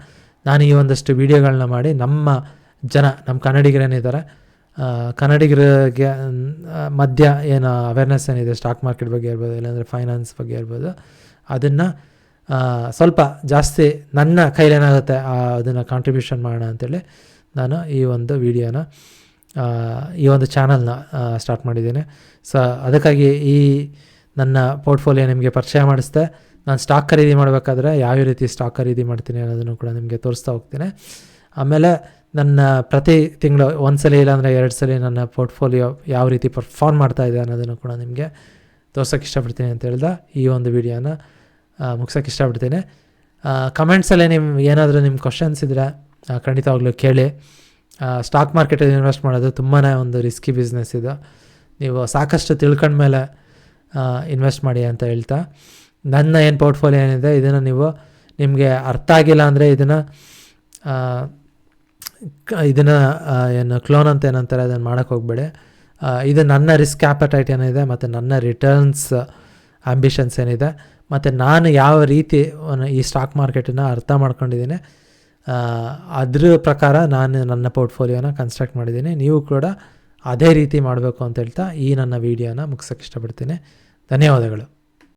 ನಾನು ಈ ಒಂದಷ್ಟು ವೀಡಿಯೋಗಳನ್ನ ಮಾಡಿ ನಮ್ಮ ಕನ್ನಡಿಗರೇನಿದ್ದಾರೆ ಕನ್ನಡಿಗರಿಗೆ ಮಧ್ಯ ಏನು ಅವೇರ್ನೆಸ್ ಏನಿದೆ ಸ್ಟಾಕ್ ಮಾರ್ಕೆಟ್ ಬಗ್ಗೆ ಇರ್ಬೋದು, ಇಲ್ಲಾಂದರೆ ಫೈನಾನ್ಸ್ ಬಗ್ಗೆ ಇರ್ಬೋದು, ಅದನ್ನು ಸ್ವಲ್ಪ ಜಾಸ್ತಿ ನನ್ನ ಕೈಲೇನಾಗುತ್ತೆ ಅದನ್ನು ಕಾಂಟ್ರಿಬ್ಯೂಷನ್ ಮಾಡೋಣ ಅಂತೇಳಿ ನಾನು ಈ ಒಂದು ವಿಡಿಯೋನ ಈ ಒಂದು ಚಾನಲ್ನ ಸ್ಟಾರ್ಟ್ ಮಾಡಿದ್ದೇನೆ. ಸೊ ಅದಕ್ಕಾಗಿ ಈ ನನ್ನ ಪೋರ್ಟ್ಫೋಲಿಯೋ ನಿಮಗೆ ಪರಿಚಯ ಮಾಡಿಸ್ದೆ. ನಾನು ಸ್ಟಾಕ್ ಖರೀದಿ ಮಾಡಬೇಕಾದ್ರೆ ಯಾವ ರೀತಿ ಸ್ಟಾಕ್ ಖರೀದಿ ಮಾಡ್ತೀನಿ ಅನ್ನೋದನ್ನು ಕೂಡ ನಿಮಗೆ ತೋರಿಸ್ತಾ ಹೋಗ್ತೀನಿ. ಆಮೇಲೆ ನನ್ನ ಪ್ರತಿ ತಿಂಗಳು ಒಂದ್ಸಲ ಇಲ್ಲಾಂದರೆ 2 ಸಲ ನನ್ನ ಪೋರ್ಟ್ಫೋಲಿಯೋ ಯಾವ ರೀತಿ ಪರ್ಫಾರ್ಮ್ ಮಾಡ್ತಾಯಿದೆ ಅನ್ನೋದನ್ನು ಕೂಡ ನಿಮಗೆ ತೋರ್ಸೋಕ್ಕೆ ಇಷ್ಟಪಡ್ತೀನಿ ಅಂತ ಹೇಳ್ದೆ ಈ ಒಂದು ವಿಡಿಯೋನ ಮುಗ್ಸೋಕ್ಕೆ ಇಷ್ಟಪಡ್ತೀನಿ. ಕಮೆಂಟ್ಸಲ್ಲಿ ಏನಾದರೂ ನಿಮ್ಮ ಕ್ವಶನ್ಸ್ ಇದ್ದರೆ ಖಂಡಿತವಾಗ್ಲೂ ಕೇಳಿ. ಸ್ಟಾಕ್ ಮಾರ್ಕೆಟಲ್ಲಿ ಇನ್ವೆಸ್ಟ್ ಮಾಡೋದು ತುಂಬಾ ಒಂದು ರಿಸ್ಕಿ ಬಿಸ್ನೆಸ್ ಇದು. ನೀವು ಸಾಕಷ್ಟು ತಿಳ್ಕೊಂಡ್ಮೇಲೆ ಇನ್ವೆಸ್ಟ್ ಮಾಡಿ ಅಂತ ಹೇಳ್ತಾ, ನನ್ನ ಏನು ಪೋರ್ಟ್ಫೋಲಿಯೋ ಏನಿದೆ ಇದನ್ನು ನಿಮಗೆ ಅರ್ಥ ಆಗಿಲ್ಲ ಅಂದರೆ ಇದನ್ನು ಏನು ಕ್ಲೋನ್ ಅಂತ ಏನಂತಾರೆ ಅದನ್ನು ಮಾಡೋಕ್ಕೆ ಹೋಗಬೇಡಿ. ಇದು ನನ್ನ ರಿಸ್ಕ್ ಆ್ಯಪಟೈಟ್ ಏನಿದೆ ಮತ್ತು ನನ್ನ ರಿಟರ್ನ್ಸ್ ಆ್ಯಂಬಿಷನ್ಸ್ ಏನಿದೆ ಮತ್ತು ನಾನು ಯಾವ ರೀತಿ ಈ ಸ್ಟಾಕ್ ಮಾರ್ಕೆಟನ್ನು ಅರ್ಥ ಮಾಡ್ಕೊಂಡಿದ್ದೀನಿ ಅದ್ರ ಪ್ರಕಾರ ನಾನು ನನ್ನ ಪೋರ್ಟ್ಫೋಲಿಯೋನ ಕನ್ಸ್ಟ್ರಕ್ಟ್ ಮಾಡಿದ್ದೀನಿ. ನೀವು ಕೂಡ ಅದೇ ರೀತಿ ಮಾಡಬೇಕು ಅಂತ ಹೇಳ್ತಾ ಈ ನನ್ನ ವೀಡಿಯೋನ ಮುಗಿಸೋಕ್ಕೆ ಇಷ್ಟಪಡ್ತೀನಿ. ಧನ್ಯವಾದಗಳು.